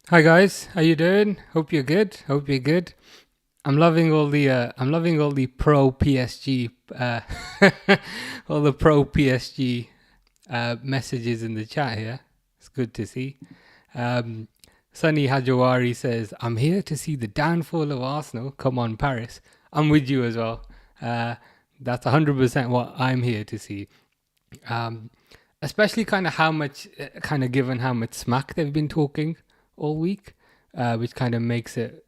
Hi guys, how you doing? Hope you're good. Hope you're good. I'm loving all the pro PSG all the pro PSG messages in the chat here. It's good to see. Um, Sunny Hajawari says, "I'm here to see the downfall of Arsenal. Come on, Paris." I'm with you as well. Uh, that's 100% what I'm here to see. Um, Especially kind of given how much smack they've been talking all week, which kind of makes it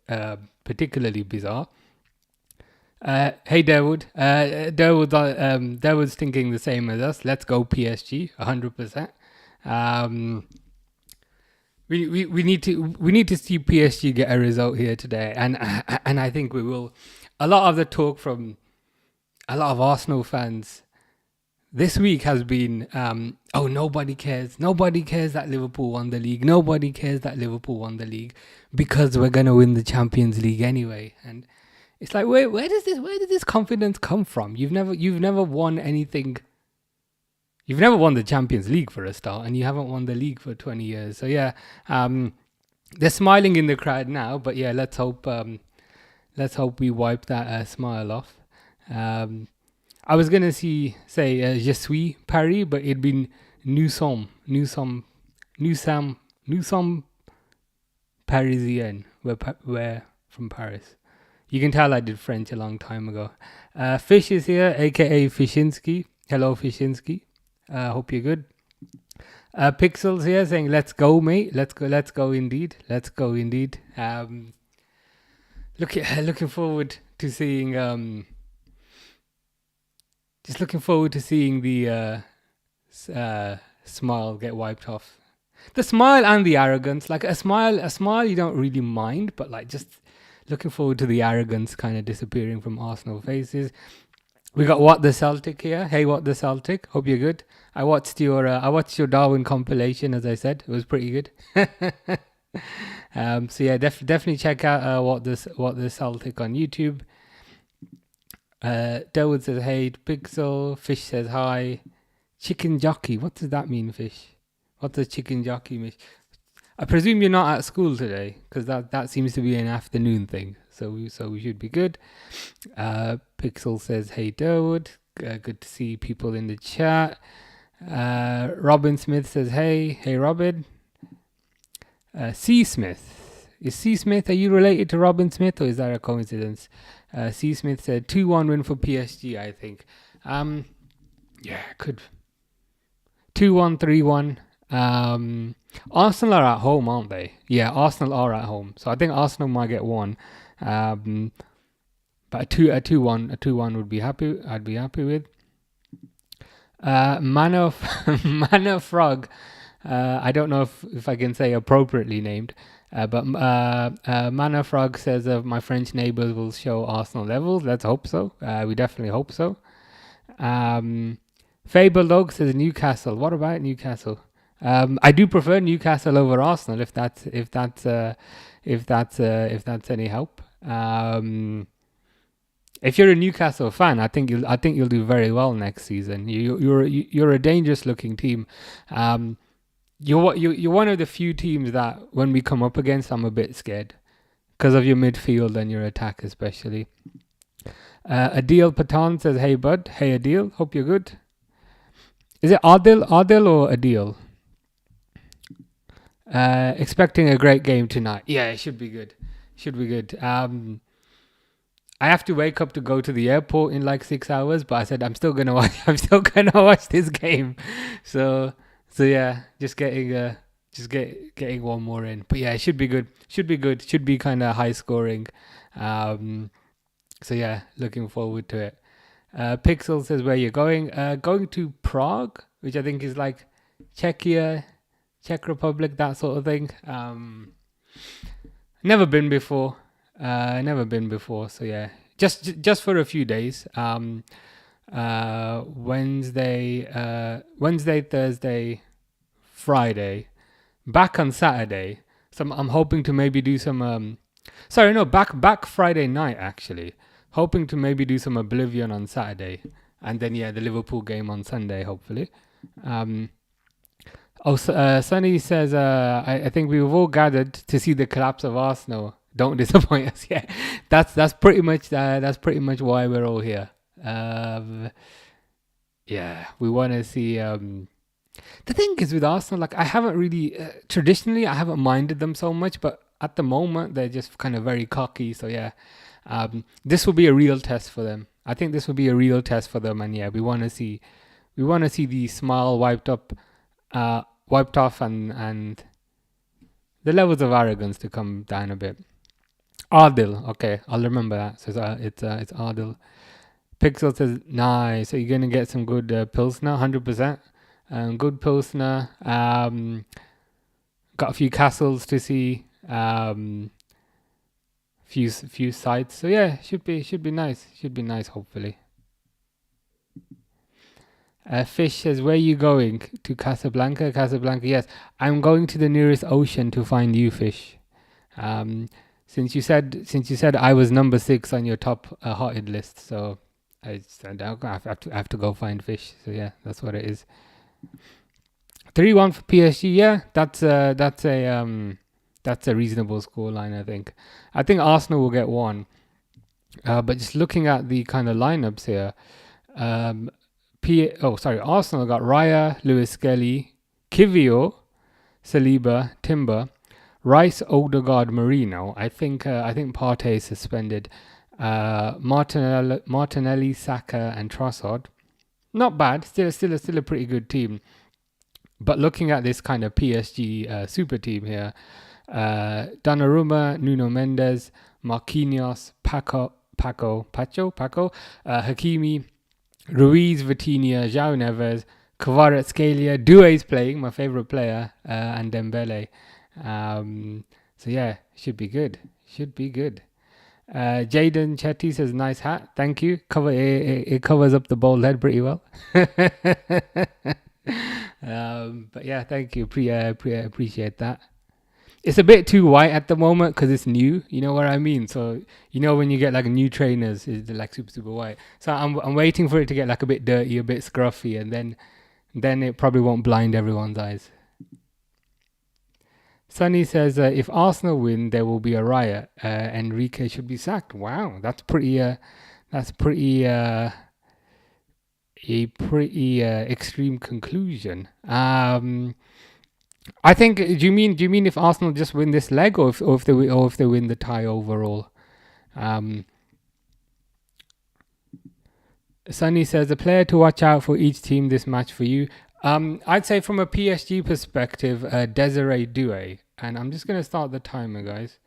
particularly bizarre. Hey Dawood, Dawood's thinking the same as us. Let's go PSG, 100%. Um, we need to see PSG get a result here today, and I think we will. A lot of the talk from a lot of Arsenal fans this week has been, oh, nobody cares. Nobody cares that Liverpool won the league. Nobody cares that Liverpool won the league because we're gonna win the Champions League anyway. And it's like, where does this confidence come from? You've never won anything. You've never won the Champions League for a start, and you haven't won the league for 20 years. So yeah, they're smiling in the crowd now. But yeah, let's hope we wipe that smile off. Um, I was gonna say Je suis Paris, but it'd been nous sommes Parisiens. We're from Paris. You can tell I did French a long time ago. Fish is here, aka Fishinsky. Hello, Fishinsky. Hope you're good. Pixels here saying, "Let's go, mate. Let's go indeed. Let's go indeed." Looking forward to seeing. Just looking forward to seeing the smile get wiped off. The smile and the arrogance. Like a smile you don't really mind, but like just looking forward to the arrogance kind of disappearing from Arsenal faces. We got What the Celtic here. Hey, What the Celtic. Hope you're good. I watched your Darwin compilation, as I said. It was pretty good. So yeah, definitely check out What the Celtic on YouTube. Delwood says, "Hey, Pixel." Fish says, "Hi." Chicken jockey. What does that mean, Fish? What does chicken jockey mean? I presume you're not at school today, because that seems to be an afternoon thing. So we should be good. Pixel says, "Hey, Delwood." Good to see people in the chat. Robin Smith says, "Hey, Robin." C Smith. Is C Smith? Are you related to Robin Smith, or is that a coincidence? C Smith said 2-1 win for PSG. I think. Yeah, could 2-1, 3-1. Arsenal are at home, aren't they? Yeah, Arsenal are at home, so I think Arsenal might get one. But a 2-1 would be happy. I'd be happy with. Mana Frog. I don't know if I can say appropriately named, but Mana Frog says my French neighbours will show Arsenal levels. Let's hope so. We definitely hope so. Fable Dog says Newcastle. What about Newcastle? I do prefer Newcastle over Arsenal if that's any help. If you're a Newcastle fan, I think you'll do very well next season. You're a dangerous looking team. You're one of the few teams that when we come up against, I'm a bit scared because of your midfield and your attack especially. Adil Patan says, "Hey bud." Hey Adil, hope you're good. Is it Adil or Adil? Expecting a great game tonight. Yeah, it should be good. I have to wake up to go to the airport in like 6 hours, but I said I'm still gonna watch. I'm still gonna watch this game. So yeah, getting one more in. But yeah, it should be good. Should be kind of high scoring. So yeah, looking forward to it. Pixel says, "Where you're going?" Going to Prague, which I think is like Czechia, Czech Republic, that sort of thing. Never been before. So yeah, just for a few days. Wednesday, Thursday, Friday, back on Saturday. So I'm hoping to maybe do some. Back Friday night actually. Hoping to maybe do some Oblivion on Saturday, and then yeah, the Liverpool game on Sunday, hopefully. Oh, Sonny says, I think we were all gathered to see the collapse of Arsenal. Don't disappoint us. Yeah, that's pretty much why we're all here. Um, yeah, we want to see. The thing is with Arsenal, like I haven't really traditionally I haven't minded them so much, but at the moment they're just kind of very cocky. So yeah, this will be a real test for them. I think this will be a real test for them, and yeah, we want to see the smile wiped off, and the levels of arrogance to come down a bit. Adil, okay, I'll remember that. So it's Adil. Pixel says nice. So you're gonna get some good pilsner, 100%. Good pilsner. Got a few castles to see. Few sites. So yeah, should be nice. Should be nice. Hopefully. Fish says, "Where are you going to Casablanca?" Casablanca. Yes, I'm going to the nearest ocean to find you, Fish. Um, since you said I was number 6 on your top hotted list, so I said I have to go find Fish. So yeah, that's what it is. 3-1 for PSG. Yeah, that's a reasonable scoreline. I think Arsenal will get one. But just looking at the kind of lineups here, um, Arsenal got Raya, Lewis Skelly, Kivio, Saliba, Timber, Rice, Odegaard, Marino. I think Partey is suspended. Martinelli, Saka, and Trossard. Not bad. Still a pretty good team. But looking at this kind of PSG super team here, Donnarumma, Nuno Mendes, Marquinhos, Paco, Hakimi, Ruiz, Vitinha, João Neves, Kvaratskhelia, Doué's playing, my favorite player, and Dembele. So yeah, should be good. Jaden Chetty says, nice hat. Thank you. It covers up the bald head pretty well. But yeah, thank you. Appreciate that. It's a bit too white at the moment because it's new. You know what I mean? So when you get like new trainers, it's like super white. So I'm waiting for it to get like a bit dirty, a bit scruffy, and then it probably won't blind everyone's eyes. Sunny says, if Arsenal win, there will be a riot. Enrique should be sacked. Wow, that's pretty a pretty extreme conclusion. I think. Do you mean if Arsenal just win this leg, or if they win the tie overall? Sunny says, a player to watch out for each team this match for you. I'd say from a PSG perspective, Desiree Doué. And I'm just going to start the timer, guys.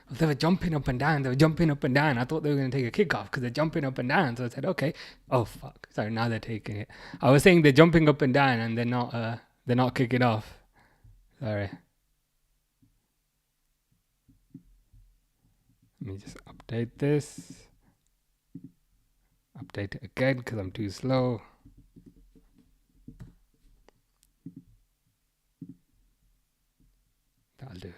They were jumping up and down. I thought they were going to take a kick off because they're jumping up and down. So I said, okay. Oh, fuck. Sorry, now they're taking it. I was saying they're jumping up and down and they're not kicking off. Sorry. Let me just update this. Update it again because I'm too slow. That'll do.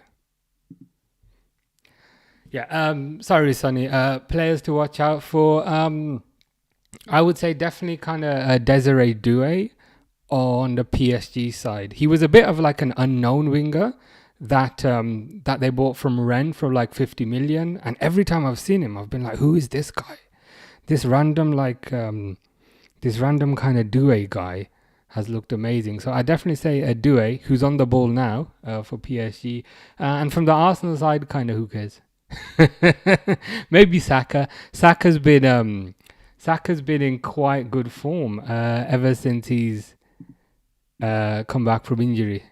Yeah, sorry, Sonny. Players to watch out for. I would say definitely kind of Desiree Doué on the PSG side. He was a bit of like an unknown winger that they bought from Rennes for like 50 million. And every time I've seen him, I've been like, who is this guy? This random kind of Doué guy has looked amazing. So I definitely say a Doué, who's on the ball now for PSG. And from the Arsenal side, kind of who cares? Maybe Saka. Saka's been in quite good form ever since he's come back from injury.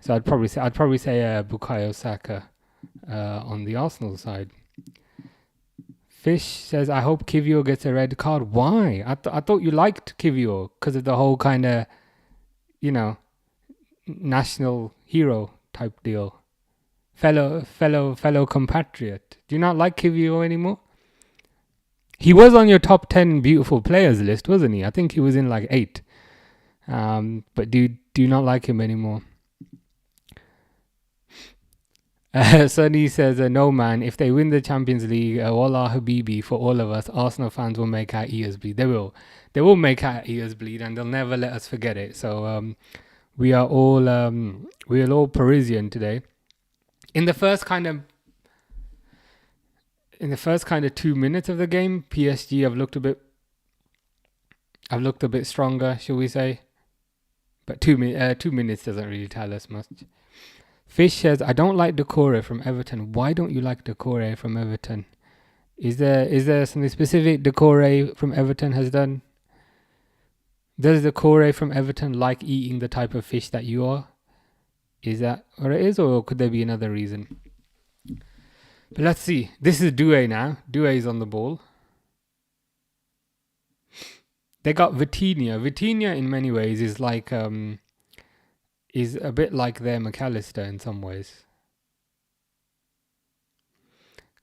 So I'd probably say Bukayo Saka on the Arsenal side. Fish says, I hope Kivio gets a red card. Why? I thought you liked Kivio because of the whole kind of, national hero type deal. Fellow compatriot. Do you not like Kivio anymore? He was on your top 10 beautiful players list, wasn't he? I think he was in like 8. But do you not like him anymore? Sunny says, no man, if they win the Champions League, wallah habibi, for all of us, Arsenal fans will make our ears bleed. They will. They will make our ears bleed, and they'll never let us forget it. So we are all Parisian today. In the first kind of 2 minutes of the game, PSG have looked a bit stronger, shall we say? But 2 minutes doesn't really tell us much. Fish says, I don't like Decore from Everton. Why don't you like Decore from Everton? Is there something specific Decore from Everton has done? Does Decore from Everton like eating the type of fish that you are? Is that what it is, or could there be another reason? But let's see. This is Doué now. Doué is on the ball. They got Vitinha. Vitinha in many ways is like is a bit like their McAllister in some ways.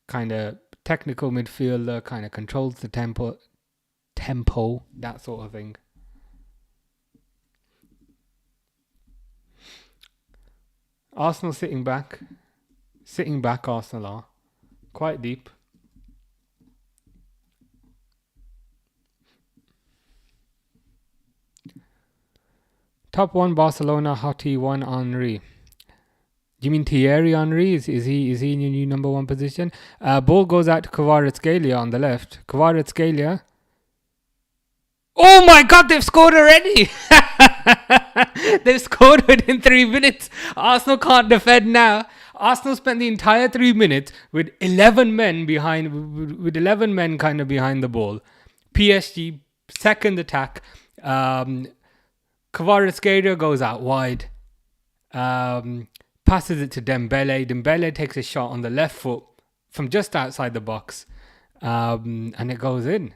Kind of technical midfielder, kind of controls the tempo, that sort of thing. Arsenal sitting back, Arsenal are quite deep. Top 1 Barcelona, Hottie 1 Henry. Do you mean Thierry Henry? Is he in your new number 1 position? Ball goes out to Kvaratskhelia on the left. Kvaratskhelia. Oh my God! They've scored already. They've scored within 3 minutes. Arsenal can't defend now. Arsenal spent the entire 3 minutes with 11 men behind, with 11 men kind of behind the ball. PSG second attack. Kvaratskhelia goes out wide. Passes it to Dembele. Dembele takes a shot on the left foot from just outside the box. And it goes in.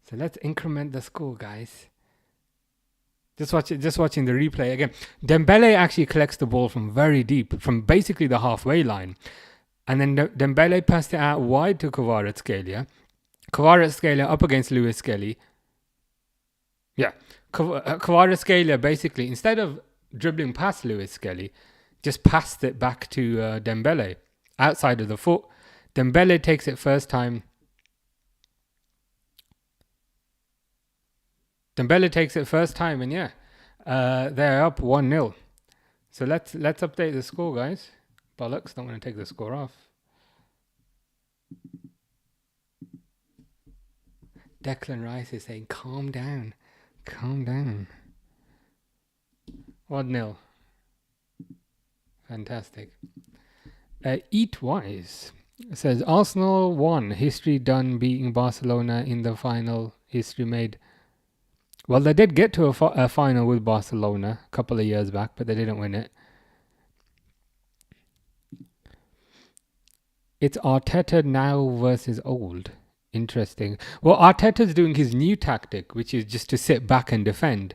So let's increment the score, guys. Just watching the replay again. Dembele actually collects the ball from very deep, from basically the halfway line. And then Dembele passed it out wide to Kvaratskhelia. Kvaratskhelia up against Lewis Skelly. Yeah. Kvaratskhelia basically, instead of dribbling past Lewis Skelly, just passed it back to Dembele outside of the foot. Dembele takes it first time. And yeah, they're up 1-0. So let's update the score, guys. Bollocks, don't want to take the score off. Declan Rice is saying, calm down. 1-0. Fantastic. Eatwise says, Arsenal won. History done, beating Barcelona in the final. History made. Well, they did get to a final with Barcelona a couple of years back, but they didn't win it. It's Arteta now versus old. Interesting. Well, Arteta's doing his new tactic, which is just to sit back and defend.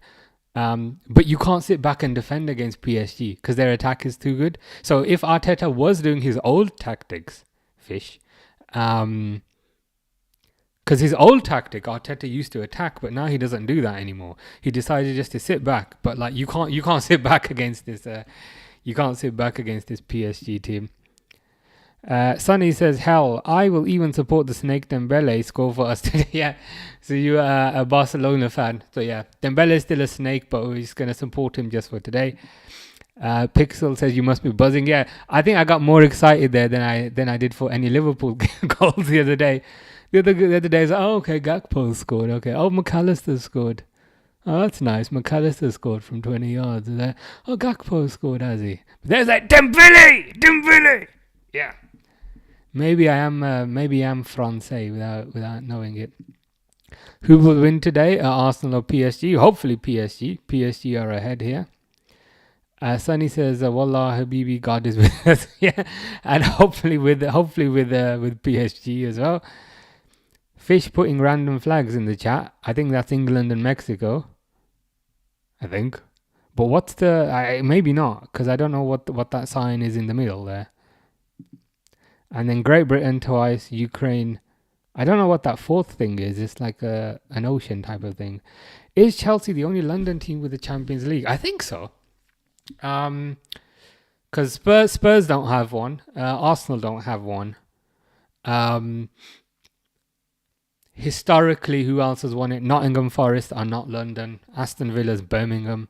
But you can't sit back and defend against PSG because their attack is too good. So if Arteta was doing his old tactics, because his old tactic, Arteta used to attack, but now he doesn't do that anymore. He decided just to sit back. But like you can't sit back against this. You can't sit back against this PSG team. Sonny says, hell, I will even support the Snake Dembele score for us today. Yeah, so you are a Barcelona fan. So yeah, Dembele is still a snake, but we're just going to support him just for today. Pixel says, you must be buzzing. Yeah, I think I got more excited there than I did for any Liverpool goals the other day. The other day, I was like, oh, okay, Gakpo scored. Okay, oh, McAllister scored. Oh, that's nice. McAllister scored from 20 yards. Oh, Gakpo scored, has he? But there's that Dembele! Yeah. Maybe I am Francais without knowing it. Who will win today? Arsenal or PSG? Hopefully PSG. PSG are ahead here. Sunny says, "Wallah, Habibi, God is with us." Yeah, and hopefully with PSG as well. Fish putting random flags in the chat. I think that's England and Mexico. I think, but what's the? Maybe not, because I don't know what that sign is in the middle there. And then Great Britain twice, Ukraine. I don't know what that fourth thing is. It's like an ocean type of thing. Is Chelsea the only London team with the Champions League? I think so. Because Spurs don't have one. Arsenal don't have one. Historically, who else has won it? Nottingham Forest are not London. Aston Villa's Birmingham.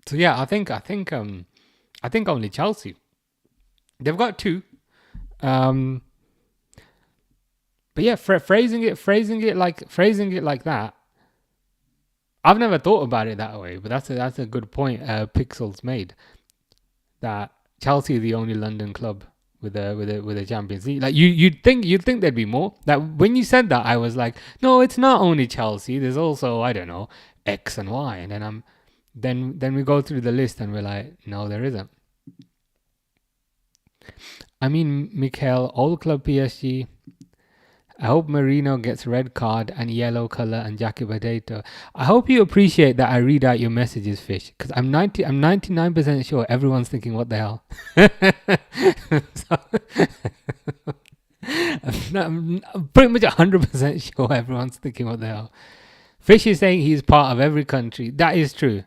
So yeah, I think only Chelsea. They've got two. But yeah, phrasing it like that. I've never thought about it that way, but that's a good point. Pixels made that Chelsea is the only London club with a Champions League. Like you'd think there'd be more. That when you said that, I was like, no, it's not only Chelsea. There's also, I don't know, X and Y, and then we go through the list and we're like, no, there isn't. I mean, Mikel, old club PSG. I hope Marino gets red card and yellow color and Jackie Potato. I hope you appreciate that I read out your messages, Fish, because I'm 99% sure everyone's thinking, what the hell? I'm pretty much 100% sure everyone's thinking, what the hell? Fish is saying he's part of every country. That is true.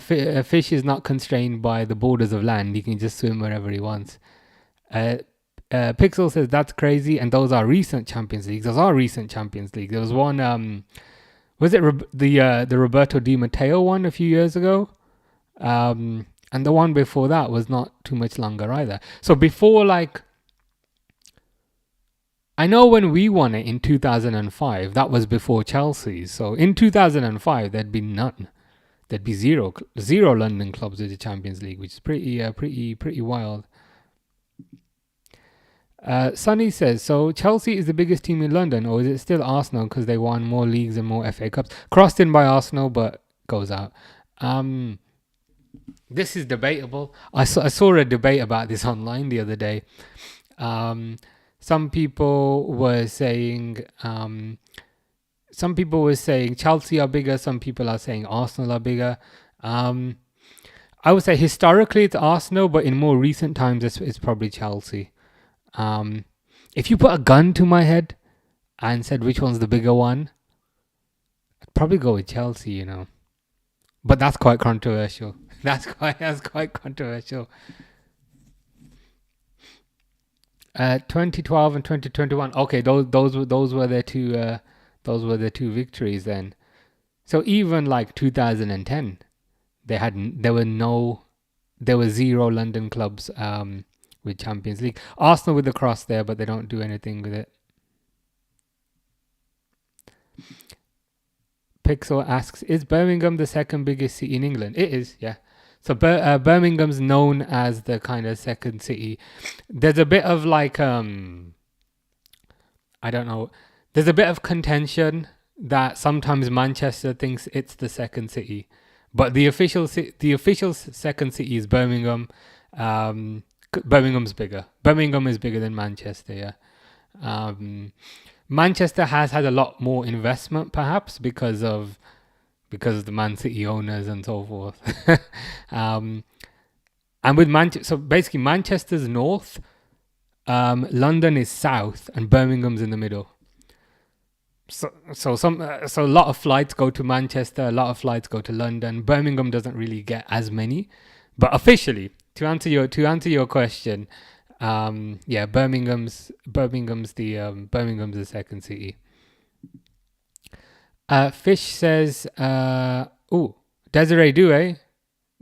Fish is not constrained by the borders of land. He can just swim wherever he wants. Pixel says that's crazy, and those are recent Champions Leagues. There was one, was it the Roberto Di Matteo one a few years ago, and the one before that was not too much longer either. So before, like, I know when we won it in 2005, that was before Chelsea. So in 2005, there'd be none. There'd be zero London clubs with the Champions League, which is pretty wild. Sonny says, so Chelsea is the biggest team in London, or is it still Arsenal because they won more leagues and more FA Cups? Crossed in by Arsenal, but goes out. This is debatable. I saw a debate about this online the other day. Some people were saying Chelsea are bigger. Some people are saying Arsenal are bigger. I would say historically it's Arsenal, but in more recent times it's probably Chelsea. If you put a gun to my head and said which one's the bigger one, I'd probably go with Chelsea, you know. But that's quite controversial. That's quite controversial. 2012 and 2021. Okay, those were their two victories then. So even like 2010, there were zero London clubs with Champions League. Arsenal with the cross there, but they don't do anything with it. Pixel asks, is Birmingham the second biggest city in England? It is, yeah. So Birmingham's known as the kind of second city. There's a bit of like, I don't know. There's a bit of contention that sometimes Manchester thinks it's the second city, but the official second city is Birmingham. Birmingham's bigger. Birmingham is bigger than Manchester, yeah. Manchester has had a lot more investment, perhaps, because of the Man City owners and so forth. And with Manchester, so basically Manchester's north, London is south, and Birmingham's in the middle. So a lot of flights go to Manchester, a lot of flights go to London. Birmingham doesn't really get as many, but officially, to answer your question, yeah, Birmingham's the second city. Fish says, Desiree Douay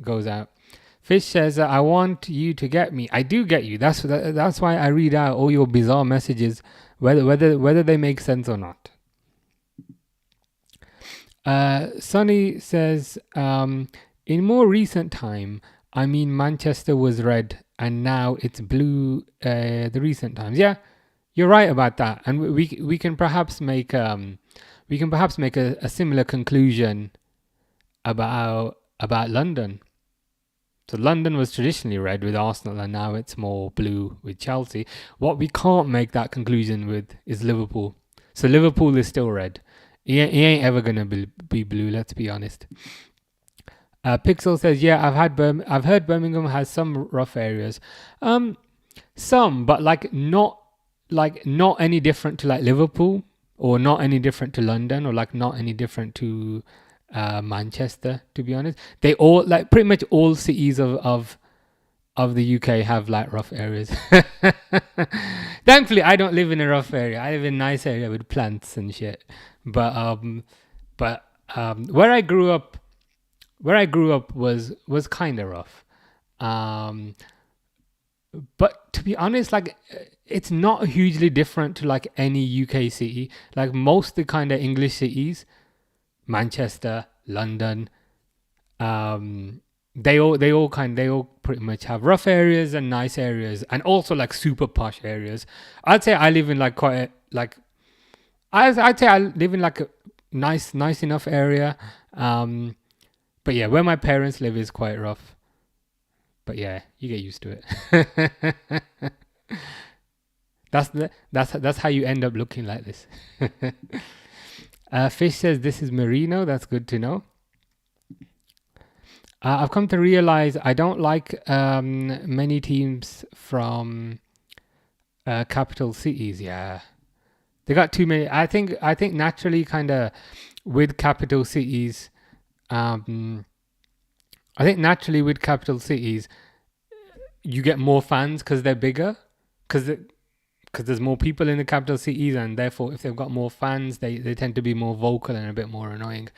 goes out. Fish says, I want you to get me. I do get you. That's why I read out all your bizarre messages, whether they make sense or not. Sonny says, in more recent time, I mean Manchester was red and now it's blue. The recent times, yeah, you're right about that, and we can perhaps make a similar conclusion about London. So London was traditionally red with Arsenal, and now it's more blue with Chelsea. What we can't make that conclusion with is Liverpool. So Liverpool is still red. He ain't ever gonna be blue. Let's be honest. Pixel says, yeah, I've heard Birmingham has some rough areas. Some, but not any different to like Liverpool, or not any different to London, or like not any different to Manchester, to be honest. They all, like, pretty much all cities of the UK have like rough areas. Thankfully, I don't live in a rough area. I live in a nice area with plants and shit. But where I grew up, was kind of rough. Um, but to be honest, like, it's not hugely different to like any UK city. Like most of the kind of English cities, Manchester, London, they all pretty much have rough areas and nice areas, and also like super posh areas. I'd say I live in like quite a, like I'd say I live in like a nice enough area. But yeah, where my parents live is quite rough. But yeah, you get used to it. That's how you end up looking like this. Fish says this is Merino. That's good to know. I've come to realize I don't like many teams from capital cities. Yeah, they got too many. I think naturally, kind of with capital cities, you get more fans because they're bigger, because there's more people in the capital cities, and therefore, if they've got more fans, they tend to be more vocal and a bit more annoying.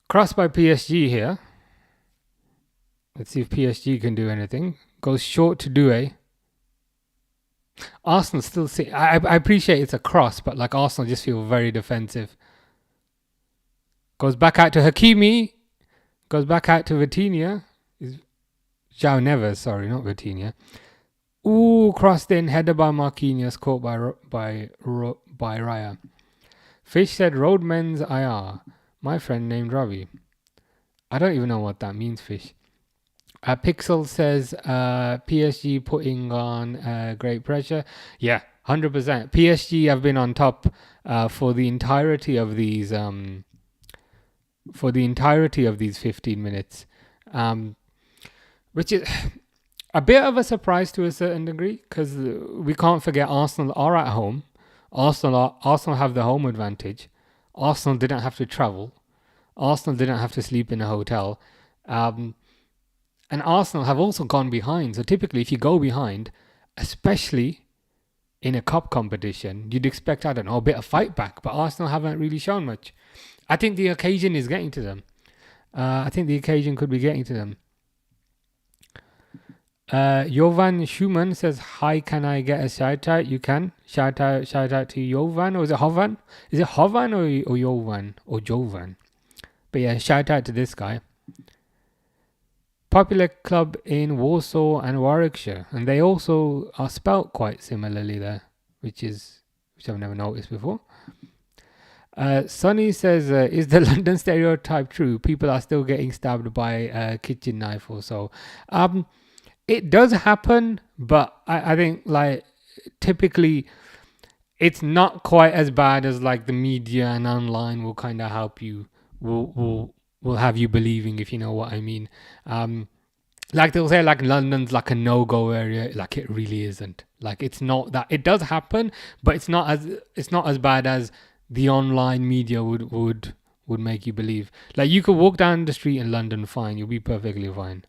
Crossed by PSG here. Let's see if PSG can do anything. Goes short to Doué. Arsenal still see. I appreciate it's a cross, but like Arsenal just feel very defensive. Goes back out to Hakimi. Goes back out to Vitinha. João Neves, sorry, not Vitinha. Ooh, crossed in, headed by Marquinhos, caught by Raya. Fish said Roadmen's IR. My friend named Ravi. I don't even know what that means, Fish. Pixel says PSG putting on great pressure. Yeah, 100%. PSG have been on top for the entirety of these 15 minutes, which is a bit of a surprise to a certain degree, because we can't forget Arsenal are at home. Arsenal have the home advantage. Arsenal didn't have to travel. Arsenal didn't have to sleep in a hotel. And Arsenal have also gone behind. So typically, if you go behind, especially in a cup competition, you'd expect, I don't know, a bit of fight back. But Arsenal haven't really shown much. I think the occasion is getting to them. I think the occasion could be getting to them. Jovan Schumann says, hi, can I get a shout out? You can. Shout out to Jovan, or is it Hovan? Is it Hovan or Jovan or Jovan? But yeah, shout out to this guy. Popular club in Warsaw and Warwickshire, and they also are spelt quite similarly there, which I've never noticed before. Sonny says, is the London stereotype true? People are still getting stabbed by a kitchen knife or so. It does happen, but I think like typically it's not quite as bad as like the media and online will kind of help you, will have you believing, if you know what I mean. Like they'll say like London's like a no-go area. Like it really isn't. Like it's not that. It does happen, but it's not as bad as the online media would make you believe. Like you could walk down the street in London fine. You'll be perfectly fine.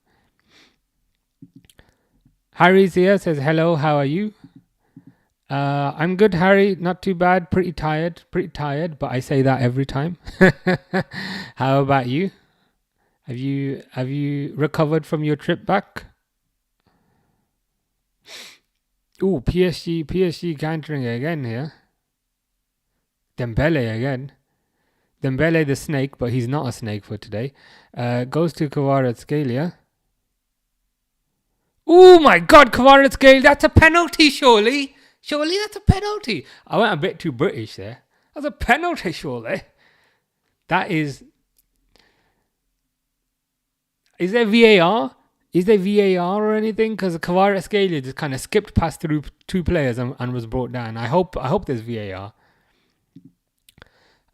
Harry's here, says hello, how are you? I'm good, Harry, not too bad, pretty tired, but I say that every time. How about you? Have you recovered from your trip back? Ooh, PSG countering again here. Dembele again. Dembele the snake, but he's not a snake for today. Goes to Kvaratskhelia. Oh my God, Kvaratskhelia, that's a penalty, surely. Surely that's a penalty. I went a bit too British there. That's a penalty, surely. That is... Is there VAR? Is there VAR or anything? Because Kvaratskhelia just kind of skipped past through two players and was brought down. I hope there's VAR.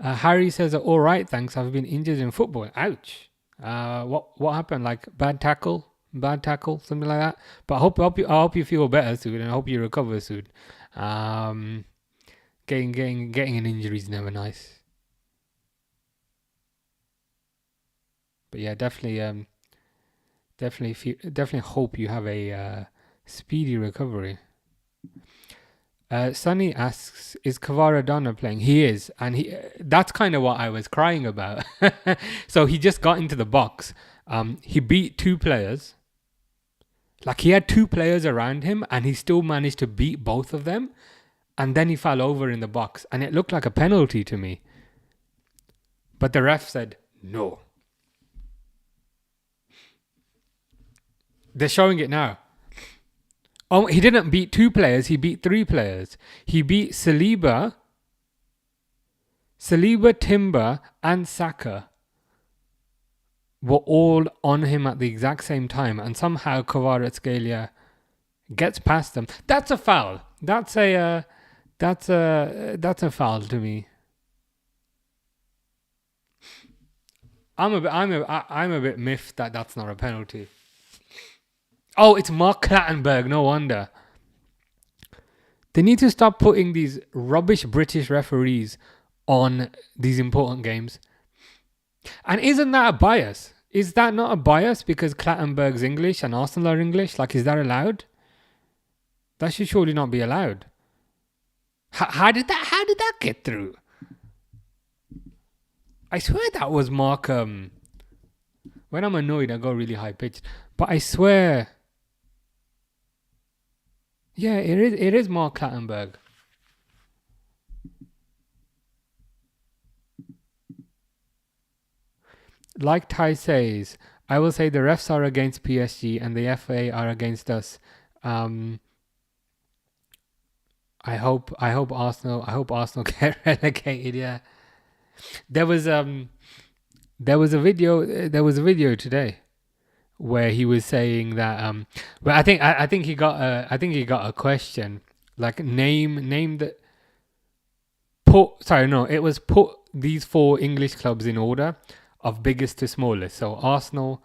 Harry says, all right, thanks. I've been injured in football. Ouch. What happened? Like bad tackle, something like that. But I hope you feel better soon, and I hope you recover soon. Getting an injury is never nice. But yeah, definitely hope you have a speedy recovery. Sunny asks, "Is Kvaradona playing?" He is, and that's kind of what I was crying about. So he just got into the box. He beat two players. Like he had two players around him, and he still managed to beat both of them. And then he fell over in the box, and it looked like a penalty to me. But the ref said no. They're showing it now. Oh, he didn't beat two players. He beat three players. He beat Saliba, Timber, and Saka were all on him at the exact same time, and somehow Kvaratskhelia gets past them. That's a foul. That's a foul to me. I'm a bit miffed that that's not a penalty. Oh, it's Mark Clattenburg. No wonder. They need to stop putting these rubbish British referees on these important games. And isn't that a bias? Is that not a bias because Clattenburg's English and Arsenal are English? Like, is that allowed? That should surely not be allowed. How did that get through? I swear that was Mark. When I'm annoyed, I go really high pitched. But I swear, yeah, it is Mark Clattenburg. Like Ty says, I will say the refs are against PSG and the FA are against us. I hope Arsenal get relegated. Yeah, there was a video today where he was saying that but I think he got a question like name the put these four English clubs in order of biggest to smallest. So Arsenal,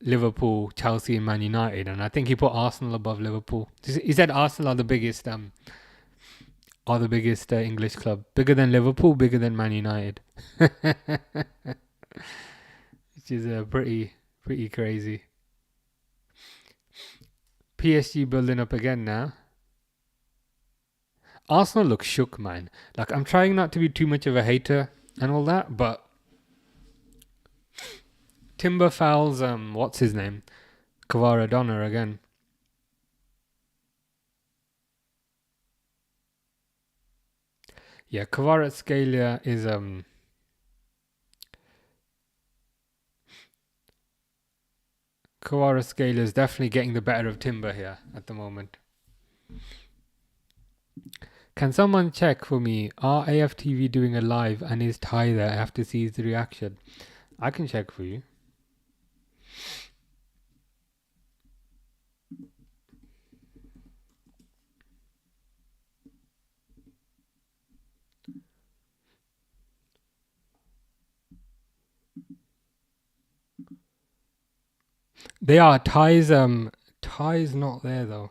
Liverpool, Chelsea, and Man United, and I think he put Arsenal above Liverpool. He said Arsenal are the biggest English club, bigger than Liverpool, bigger than Man United, which is pretty crazy. PSG building up again now. Arsenal looks shook, man. Like, I'm trying not to be too much of a hater and all that, but Timber fouls what's his name? Kvaradona again. Yeah, Kvaratskhelia is Kvaratskhelia is definitely getting the better of Timber here at the moment. Can someone check for me? Are AFTV doing a live and is Ty there? I have to see his reaction. I can check for you. They are. Ty's not there though.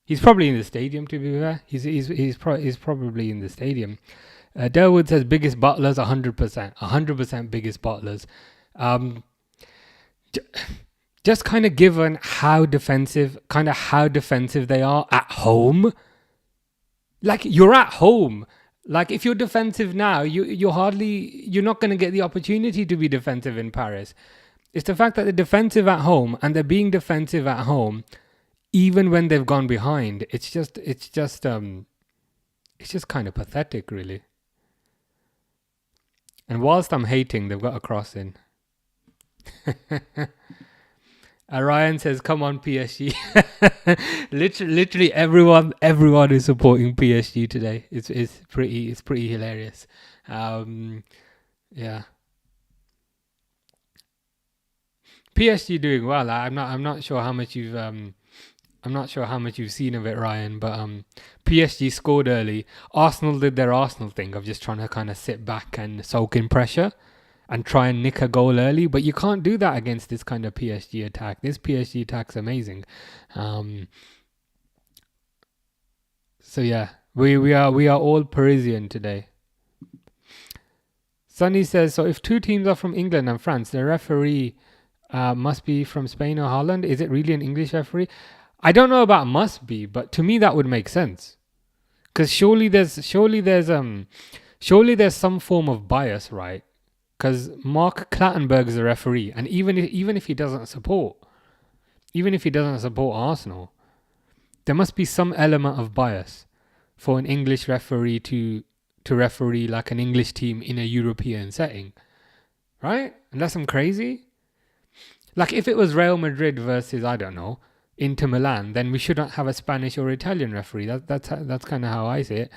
He's probably in the stadium, to be fair. He's probably in the stadium. Delwood says biggest butlers, 100%. 100% biggest butlers. Just kind of given how defensive they are at home. Like, you're at home. Like, if you're defensive now, you're not going to get the opportunity to be defensive in Paris. It's the fact that they're defensive at home and they're being defensive at home even when they've gone behind. It's just kind of pathetic, really. And whilst I'm hating, they've got a cross in. Ryan says, "Come on, PSG!" literally everyone is supporting PSG today. It's pretty hilarious. Yeah. PSG doing well. I'm not sure how much you've seen of it, Ryan, but PSG scored early. Arsenal did their Arsenal thing of just trying to kind of sit back and soak in pressure and try and nick a goal early, but you can't do that against this kind of PSG attack. This PSG attack's amazing. So yeah, we are all Parisian today. Sunny says, so if two teams are from England and France, the referee must be from Spain or Holland. Is it really an English referee? I don't know about must be, but to me that would make sense. Because surely there's some form of bias, right? Because Mark Clattenburg is a referee, and even if he doesn't support Arsenal, there must be some element of bias for an English referee to referee like an English team in a European setting, right? Unless I'm crazy. Like if it was Real Madrid versus, I don't know, Inter Milan, then we shouldn't have a Spanish or Italian referee. That's kind of how I see it.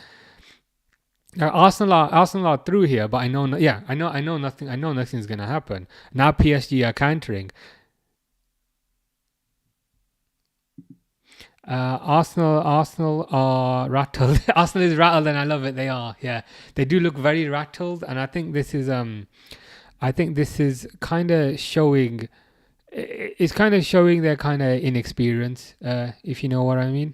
Arsenal are through here, but I know nothing's gonna happen. Now PSG are countering. Arsenal are rattled. Arsenal is rattled, and I love it. They are, yeah. They do look very rattled, and I think this is kind of showing. It's kind of showing their kind of inexperience, if you know what I mean.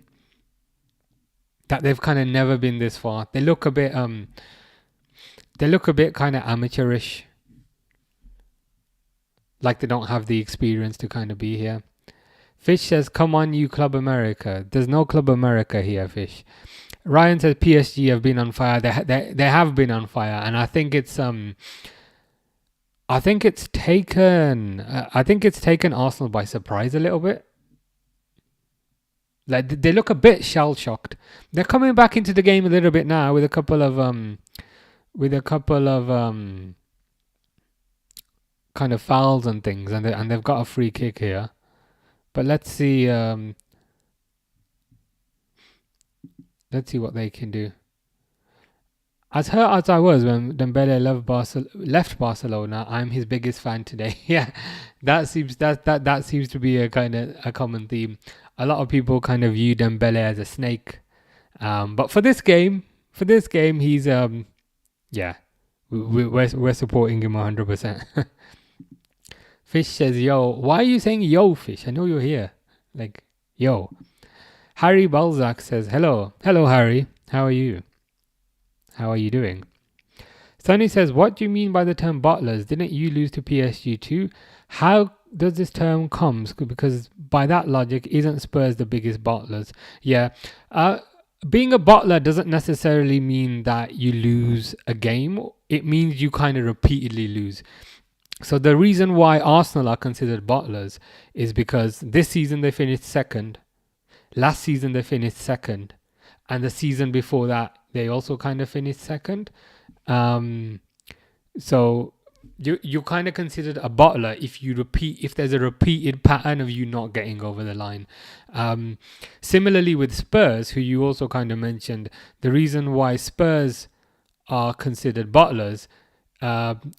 That they've kind of never been this far. They look a bit kind of amateurish. Like they don't have the experience to kind of be here. Fish says, come on, you Club America. There's no Club America here, Fish. Ryan says PSG have been on fire. They have been on fire, and I think it's taken Arsenal by surprise a little bit. Like they look a bit shell shocked. They're coming back into the game a little bit now with a couple of kind of fouls and things, and they've got a free kick here. But let's see what they can do. As hurt as I was when Dembele left Barcelona, I'm his biggest fan today. Yeah, that seems to be a kind of a common theme. A lot of people kind of view Dembele as a snake, but for this game, he's yeah, we're supporting him 100%. Fish says, yo, why are you saying yo, Fish? I know you're here. Like, yo. Harry Balzac says, hello, Harry. How are you? How are you doing? Sonny says, what do you mean by the term bottlers? Didn't you lose to PSG too? How does this term come? Because by that logic, isn't Spurs the biggest bottlers? Yeah. Being a bottler doesn't necessarily mean that you lose a game. It means you kind of repeatedly lose. So the reason why Arsenal are considered bottlers is because this season they finished second. Last season they finished second. And the season before that, they also kind of finished second. So you're kind of considered a bottler if there's a repeated pattern of you not getting over the line. Similarly with Spurs, who you also kind of mentioned, the reason why Spurs are considered bottlers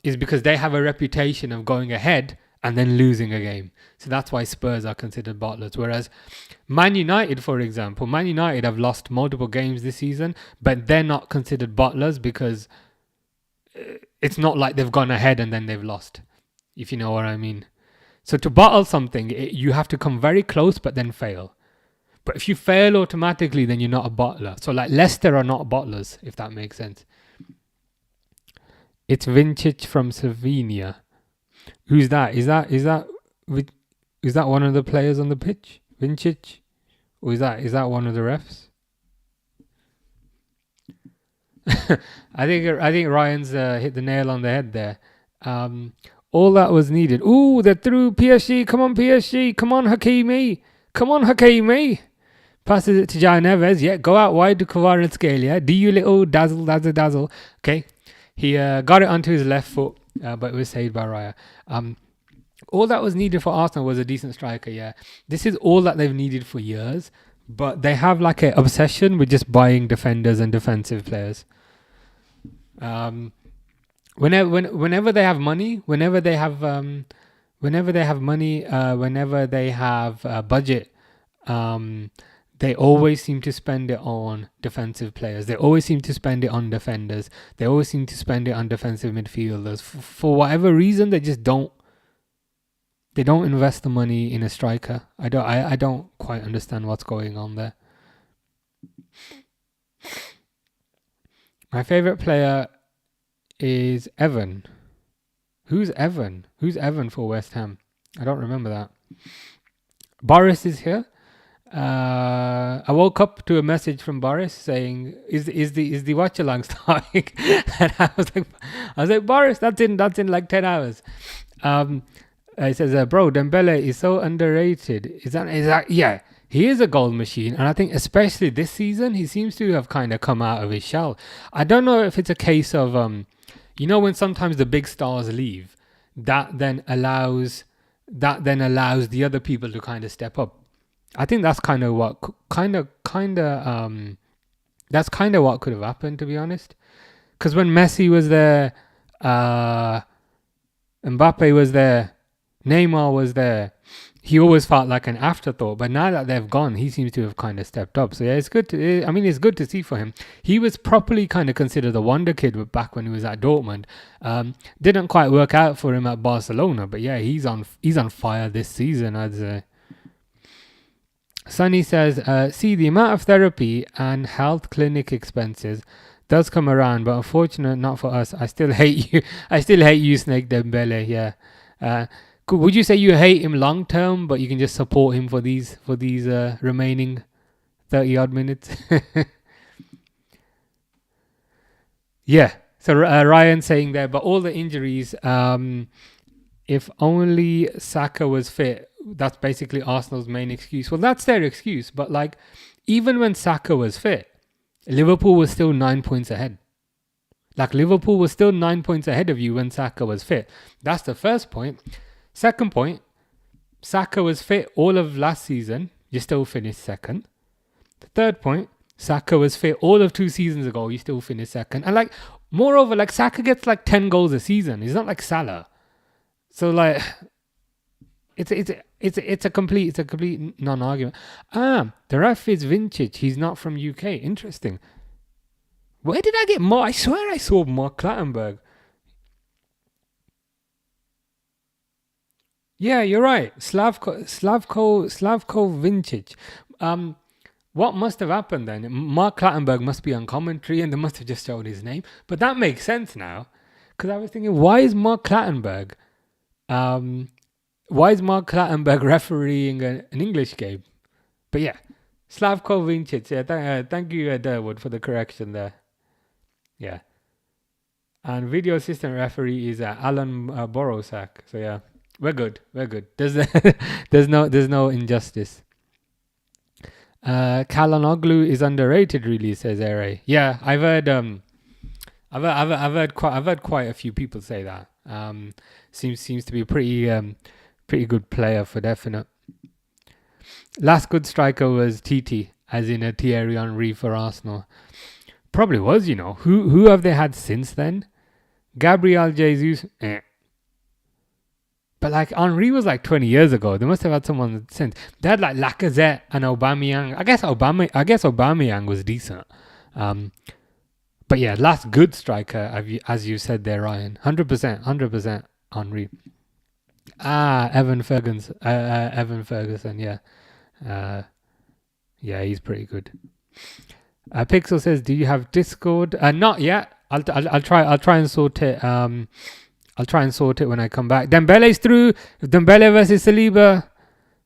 is because they have a reputation of going ahead and then losing a game. So that's why Spurs are considered bottlers. Whereas Man United, for example, have lost multiple games this season, but they're not considered bottlers because it's not like they've gone ahead and then they've lost, if you know what I mean. So to bottle something, you have to come very close but then fail. But if you fail automatically, then you're not a bottler. So like Leicester are not bottlers, if that makes sense. It's Vintage from Slovenia. Who's that? Is that one of the players on the pitch? Vintage? Or is that one of the refs? I think Ryan's hit the nail on the head there. All that was needed. Ooh, they're through. PSG. Come on, PSG. Come on, Hakimi. Passes it to Jao Neves. Yeah, go out wide to Kvaratskhelia. Do you little dazzle. Okay. He got it onto his left foot, but it was saved by Raya. All that was needed for Arsenal was a decent striker, yeah. This is all that they've needed for years, but they have like an obsession with just buying defenders and defensive players. Whenever they have money, whenever they have budget, they always seem to spend it on defensive players. They always seem to spend it on defenders. They always seem to spend it on defensive midfielders. For whatever reason, they just don't. They don't invest the money in a striker. I don't quite understand what's going on there. My favorite player is Evan. Who's Evan? Who's Evan for West Ham? I don't remember that. Boris is here. I woke up to a message from Boris saying, "Is the Watchalong starting?" And I was like, Boris, that's in like 10 hours. He says, bro, Dembele is so underrated. Is that yeah? He is a goal machine, and I think especially this season, he seems to have kind of come out of his shell. I don't know if it's a case of when sometimes the big stars leave, that then allows the other people to kind of step up. I think that's kind of what that's kind of what could have happened, to be honest. Because when Messi was there, Mbappe was there, Neymar was there, he always felt like an afterthought. But now that they've gone, he seems to have kind of stepped up. So yeah, it's good to see for him. He was properly kind of considered a wonder kid back when he was at Dortmund. Didn't quite work out for him at Barcelona, but yeah, he's on fire this season, I'd say. Sunny says, see, the amount of therapy and health clinic expenses does come around, but unfortunately not for us. I still hate you. Snake Dembele. Yeah. Would you say you hate him long term, but you can just support him for these remaining 30 odd minutes? Yeah. So Ryan saying there, but all the injuries, if only Saka was fit, that's basically Arsenal's main excuse. Well, that's their excuse. But like, even when Saka was fit, Liverpool was still 9 points ahead. Like, Liverpool was still 9 points ahead of you when Saka was fit. That's the first point. Second point, Saka was fit all of last season. You still finished second. The third point, Saka was fit all of 2 seasons ago. You still finished second. And like, moreover, like, Saka gets like 10 goals a season. He's not like Salah. So like, it's a complete non-argument. The ref is vintage. He's not from UK. Interesting. Where did I get Mark? I swear I saw Mark Clattenburg. Yeah, you're right. Slavko vintage. What must have happened then? Mark Clattenburg must be on commentary, and they must have just showed his name. But that makes sense now, because I was thinking, why is Mark Clattenburg refereeing an English game? But yeah, Slavko Vinčić. Yeah, thank you, Derwood, for the correction there. Yeah. And video assistant referee is Alan Borosak. So yeah, we're good. There's no injustice. Kalanoglu is underrated, really, says Ere. Yeah, I've heard quite a few people say that. Seems to be a pretty good player for definite. Last good striker was Titi, as in a Thierry Henry for Arsenal. Probably was, Who have they had since then? Gabriel Jesus. But like, Henry was like 20 years ago. They must have had someone since. They had like Lacazette and Aubameyang. I guess Aubameyang was decent. But yeah, last good striker, as you said there, Ryan. 100% Henry. Evan Ferguson, yeah. Yeah, he's pretty good. Pixel says, do you have Discord? Not yet. I'll try and sort it. I'll try and sort it when I come back. Dembele's through. Dembele versus Saliba.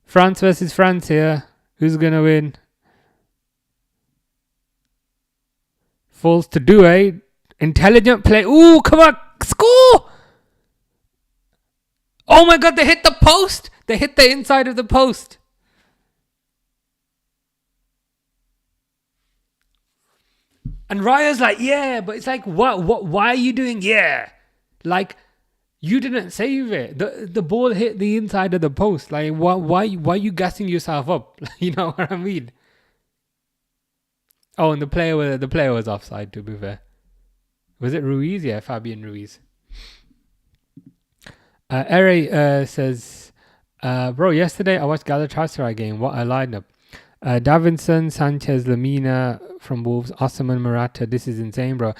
France versus France here. Who's gonna win? Falls to Doué. Intelligent play. Ooh, come on, score! Oh my God, they hit the post. They hit the inside of the post. And Raya's like, yeah, but it's like, what? Why are you doing? Yeah, like, you didn't save it. The ball hit the inside of the post. Like, why are you gassing yourself up? You know what I mean? Oh, and the player was offside, to be fair. Was it Ruiz? Yeah, Fabian Ruiz. Ere says, bro, yesterday I watched Galatasaray game. What a lineup. Davinson, Sanchez, Lamina from Wolves, Osimhen, Morata. This is insane, bro.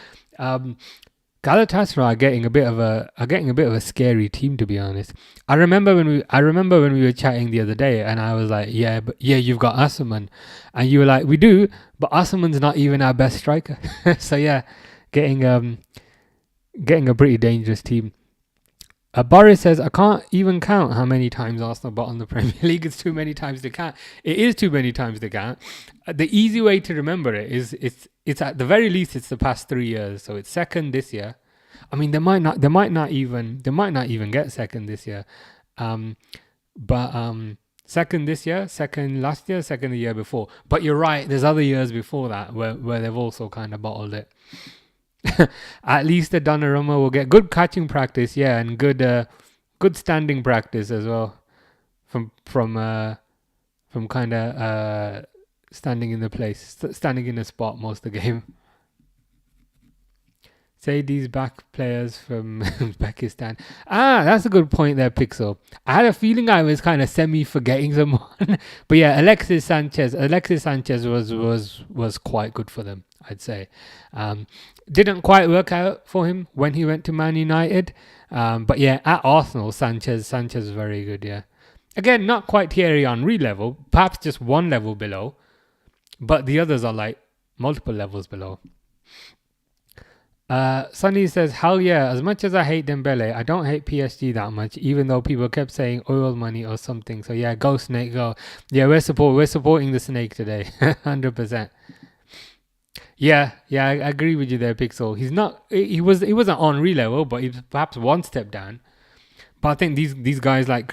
Galatasaray are getting a bit of a scary team, to be honest. I remember when we were chatting the other day, and I was like, yeah, you've got Osimhen, and you were like, we do, but Osimhen's not even our best striker. So yeah, getting getting a pretty dangerous team. Boris says, I can't even count how many times Arsenal bottled the Premier League. It's too many times to count. It is too many times to count. The easy way to remember it is it's at the very least it's the past 3 years. So it's second this year. I mean, they might not even get second this year. But second this year, second last year, second the year before. But you're right, there's other years before that where they've also kind of bottled it. At least the Donnarumma will get good catching practice, yeah, and good standing practice as well from kind of standing in the place, standing in a spot most of the game. Say these back players from Uzbekistan. That's a good point there, Pixel. I had a feeling I was kind of semi-forgetting someone. But yeah, Alexis Sanchez was quite good for them, I'd say. Didn't quite work out for him when he went to Man United. But yeah, at Arsenal, Sanchez was very good, yeah. Again, not quite Thierry Henry level, perhaps just one level below. But the others are like multiple levels below. Sunny says, hell yeah, as much as I hate Dembele, I don't hate PSG that much, even though people kept saying oil money or something. So yeah, go Snake, go. Yeah, we're supporting the Snake today. 100%. Yeah, I agree with you there, Pixel. He wasn't Henri level, but he was perhaps one step down. But I think these guys like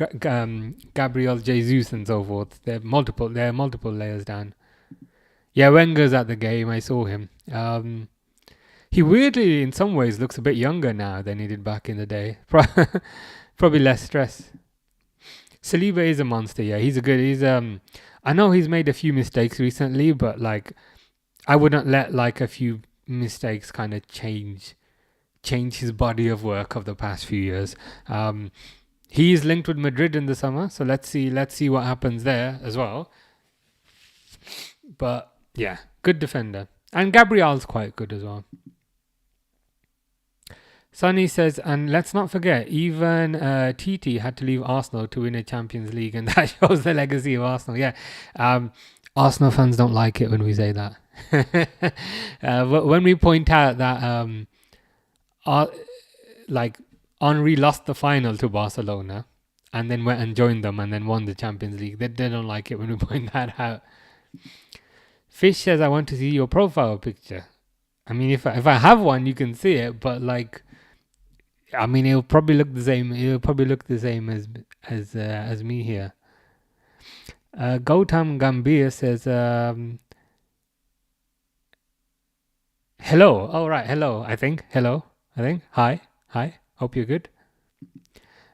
Gabriel Jesus and so forth, they're multiple layers down. Yeah, Wenger's at the game, I saw him. He weirdly, in some ways, looks a bit younger now than he did back in the day. Probably less stress. Saliba is a monster, yeah. I know he's made a few mistakes recently, but like, I wouldn't let like a few mistakes kind of change his body of work of the past few years. He is linked with Madrid in the summer, so let's see what happens there as well. But yeah, good defender. And Gabriel's quite good as well. Sonny says, and let's not forget, even TT had to leave Arsenal to win a Champions League, and that shows the legacy of Arsenal. Yeah, Arsenal fans don't like it when we say that. When we point out that, like, Henry lost the final to Barcelona, and then went and joined them, and then won the Champions League. They don't like it when we point that out. Fish says, I want to see your profile picture. I mean, if I have one, you can see it, but like, I mean, it'll probably look the same. It'll probably look the same as me here. Gautam Gambhir says, hello. Oh, right. Hello, I think. Hi. Hope you're good.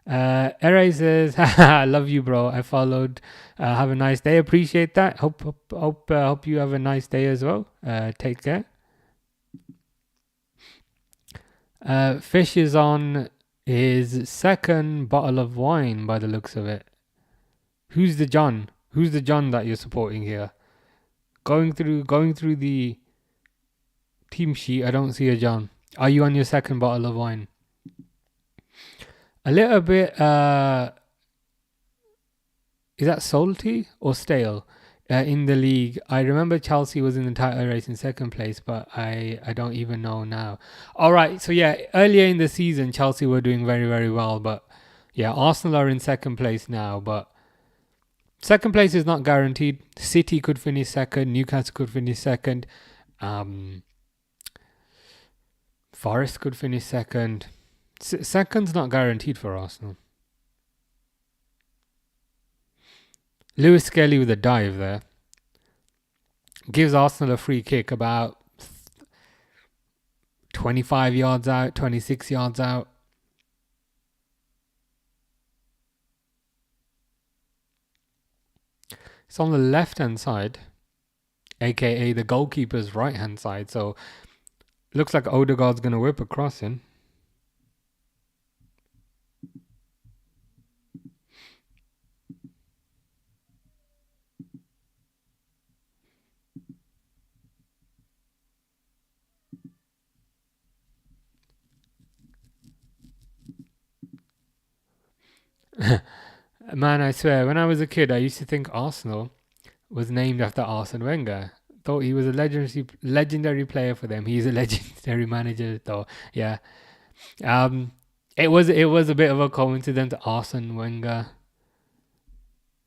Eray says, I love you, bro. I followed. Have a nice day. Appreciate that. Hope you have a nice day as well. Take care. Fish is on his second bottle of wine by the looks of it. Who's the John? Who's the John that you're supporting here? Going through the team sheet, I don't see a John. Are you on your second bottle of wine? A little bit, is that salty or stale? In the league, I remember Chelsea was in the title race in second place, but I don't even know now. All right, so yeah, earlier in the season, Chelsea were doing very, very well, but yeah, Arsenal are in second place now, but second place is not guaranteed. City could finish second, Newcastle could finish second, Forest could finish second. Second's not guaranteed for Arsenal. Lewis Skelly with a dive there. Gives Arsenal a free kick about 25 yards out, 26 yards out. It's on the left-hand side, aka the goalkeeper's right-hand side. So looks like Odegaard's going to whip a cross in. Man, I swear, when I was a kid, I used to think Arsenal was named after Arsene Wenger. Thought he was a legendary player for them. He's a legendary manager, though. Yeah. It was a bit of a coincidence. Arsene Wenger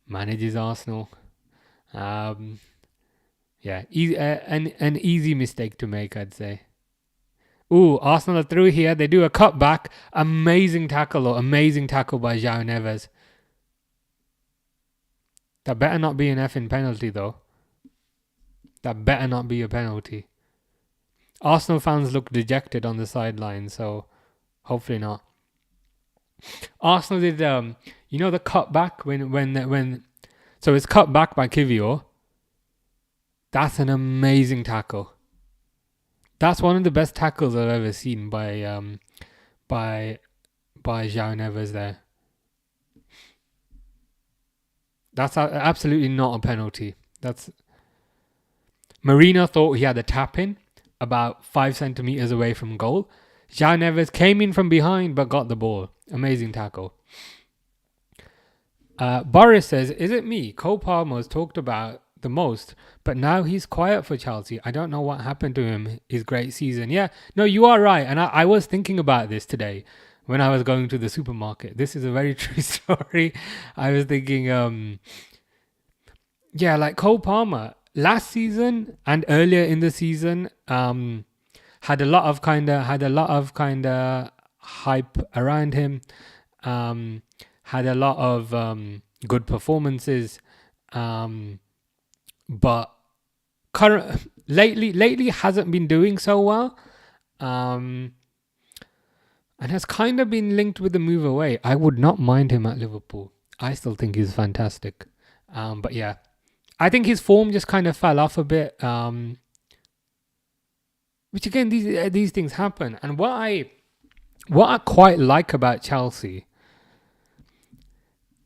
manages Arsenal. Yeah, an easy mistake to make, I'd say. Ooh, Arsenal are through here. They do a cutback. Amazing tackle by João Neves. That better not be an effing penalty, though. That better not be a penalty. Arsenal fans look dejected on the sideline, so hopefully not. Arsenal did, the cutback when. So it's cut back by Kivior. That's an amazing tackle. That's one of the best tackles I've ever seen by João Neves there. That's absolutely not a penalty. Marino thought he had a tap in about 5 centimeters away from goal. João Neves came in from behind but got the ball. Amazing tackle. Boris says, is it me? Cole Palmer's talked about the most, but now he's quiet for Chelsea. I don't know what happened to him. His great season. Yeah, no, you are right. And I was thinking about this today when I was going to the supermarket. This is a very true story. I was thinking, like Cole Palmer last season and earlier in the season, had a lot of kind of hype around him. Had a lot of good performances, but lately hasn't been doing so well, and has kind of been linked with the move away. I would not mind him at Liverpool. I still think he's fantastic, but yeah, I think his form just kind of fell off a bit. Which again, these things happen, and what I quite like about Chelsea,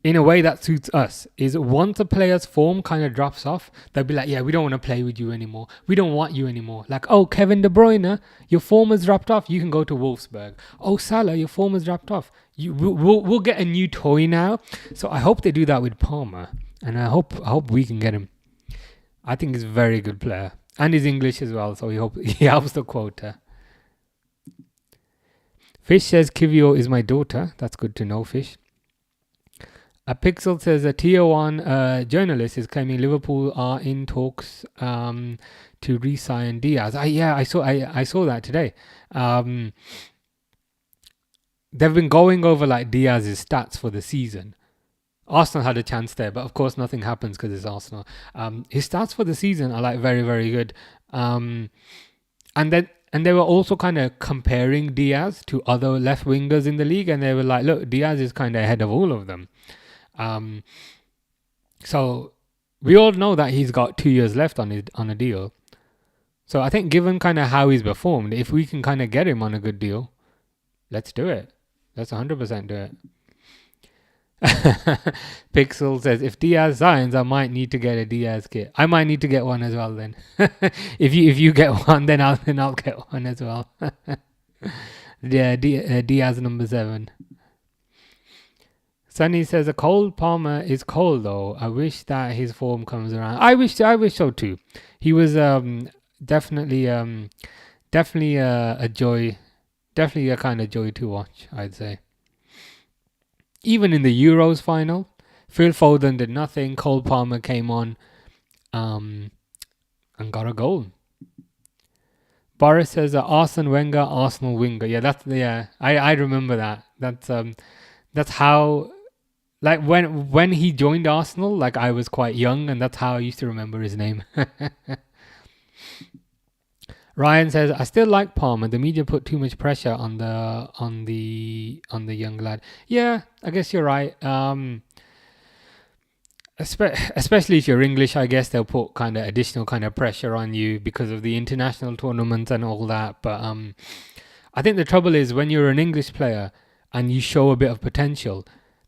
in a way that suits us, is once a player's form kind of drops off, they'll be like, yeah, we don't want to play with you anymore. We don't want you anymore. Like, oh, Kevin De Bruyne, your form has dropped off. You can go to Wolfsburg. Oh, Salah, your form has dropped off. We'll get a new toy now. So I hope they do that with Palmer, and I hope we can get him. I think he's a very good player, and he's English as well, so he helps the quota. Fish says Kivio is my daughter. That's good to know, Fish. A Pixel says a tier 1 journalist is claiming Liverpool are in talks to re-sign Diaz. I saw that today. They've been going over like Diaz's stats for the season. Arsenal had a chance there, but of course nothing happens because it's Arsenal. His stats for the season are like very, very good. And they were also kind of comparing Diaz to other left wingers in the league, and they were like, look, Diaz is kind of ahead of all of them. So we all know that he's got 2 years left on a deal. So I think given kind of how he's performed, if we can kind of get him on a good deal, let's do it. Let's 100% do it. Pixel says, if Diaz signs, I might need to get a Diaz kit. I might need to get one as well then. if you get one, then I'll get one as well. Yeah, Diaz number 7. Sunny says, a cold Palmer is cold though. I wish that his form comes around. I wish so too. He was definitely a joy, definitely a kind of joy to watch, I'd say. Even in the Euros final, Phil Foden did nothing. Cole Palmer came on and got a goal. Boris says Arsene Wenger, Arsenal winger. Yeah, I remember that. That's how, like when he joined Arsenal, like I was quite young, and that's how I used to remember his name. Ryan says, I still like Palmer. The media put too much pressure on the young lad. Yeah, I guess you're right. Especially if you're English, I guess they'll put kind of additional kind of pressure on you because of the international tournaments and all that. But I think the trouble is when you're an English player and you show a bit of potential,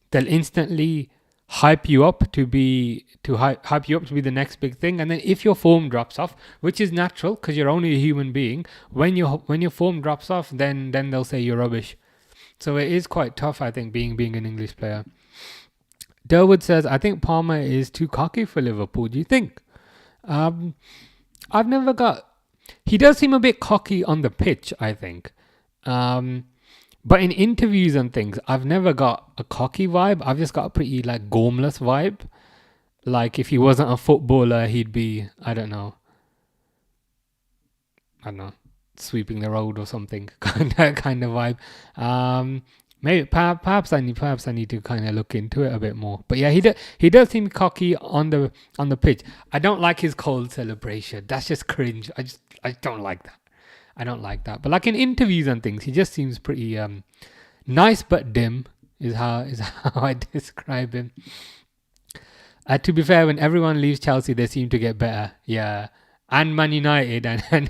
they'll instantly hype you up to be the next big thing. And then if your form drops off, which is natural because you're only a human being, when your form drops off, then they'll say you're rubbish. So it is quite tough, I think, being an English player. Durwood says, I think Palmer is too cocky for Liverpool. Do you think? He does seem a bit cocky on the pitch, I think. But in interviews and things, I've never got a cocky vibe. I've just got a pretty like gormless vibe. Like if he wasn't a footballer, he'd be, I don't know, sweeping the road or something, kind of vibe. Maybe perhaps I need to kind of look into it a bit more. But yeah, he does seem cocky on the pitch. I don't like his cold celebration. That's just cringe. I don't like that. I don't like that. But like in interviews and things, he just seems pretty nice but dim is how I describe him. To be fair, when everyone leaves Chelsea, they seem to get better. Yeah. And Man United and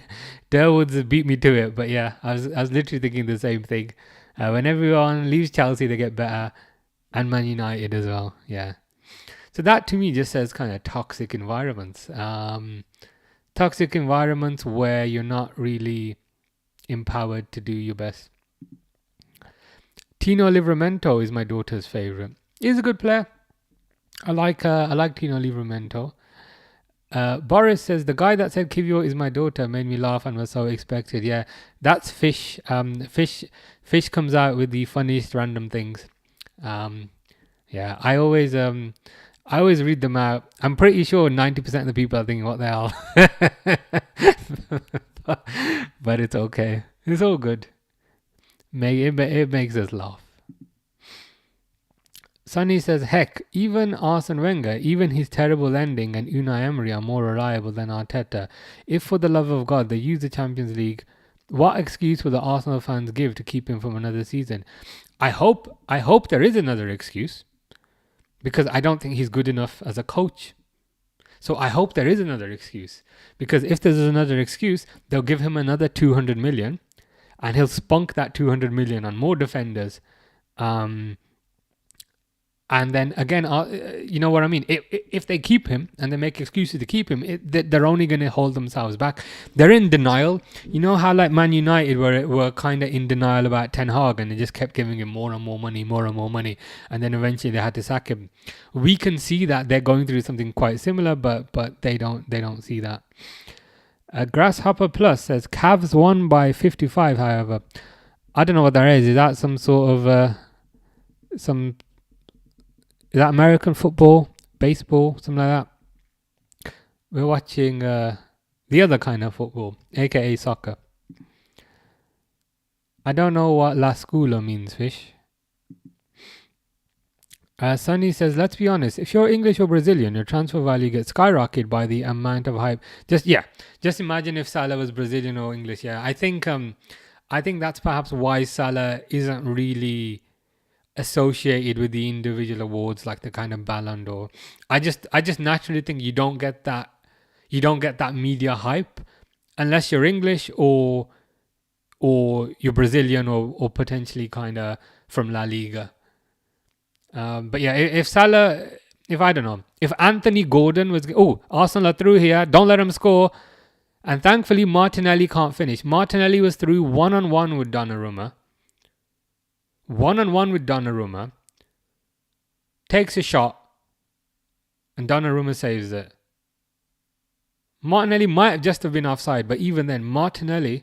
Durwood's beat me to it. But yeah, I was literally thinking the same thing. When everyone leaves Chelsea, they get better. And Man United as well. Yeah. So that to me just says kind of toxic environments. Toxic environments where you're not really empowered to do your best. Tino Livramento is my daughter's favourite. He's a good player. I like Tino Livramento. Boris says, the guy that said Kivio is my daughter made me laugh and was so expected. Yeah, that's Fish. Fish comes out with the funniest random things. Yeah, I always read them out. I'm pretty sure 90% of the people are thinking, what the hell? But it's okay. It's all good. It makes us laugh. Sonny says, heck, even Arsene Wenger, even his terrible ending and Unai Emery are more reliable than Arteta. If for the love of God they use the Champions League, what excuse will the Arsenal fans give to keep him from another season? I hope there is another excuse, because I don't think he's good enough as a coach. So I hope there is another excuse, because if there's another excuse, they'll give him another 200 million and he'll spunk that 200 million on more defenders. And then again, you know what I mean? If they keep him and they make excuses to keep him, they're only going to hold themselves back. They're in denial. You know how like Man United were kind of in denial about Ten Hag, and they just kept giving him more and more money, and then eventually they had to sack him. We can see that they're going through something quite similar, but they don't see that. Grasshopper Plus says Cavs won by 55. However, I don't know what that is. Is that some sort of Is that American football, baseball, something like that? We're watching the other kind of football, aka soccer. I don't know what La Scula means, Fish. Sunny says, let's be honest, if you're English or Brazilian, your transfer value gets skyrocketed by the amount of hype. Just imagine if Salah was Brazilian or English. Yeah, I think that's perhaps why Salah isn't really associated with the individual awards like the kind of Ballon d'Or. I just naturally think you don't get that media hype unless you're English or you're Brazilian or potentially kind of from La Liga. But yeah, if Salah, if Anthony Gordon was, Arsenal are through here, don't let him score. And thankfully Martinelli can't finish. Martinelli was through one-on-one with Donnarumma. One-on-one with Donnarumma, takes a shot, and Donnarumma saves it. Martinelli might have just have been offside, but even then, Martinelli's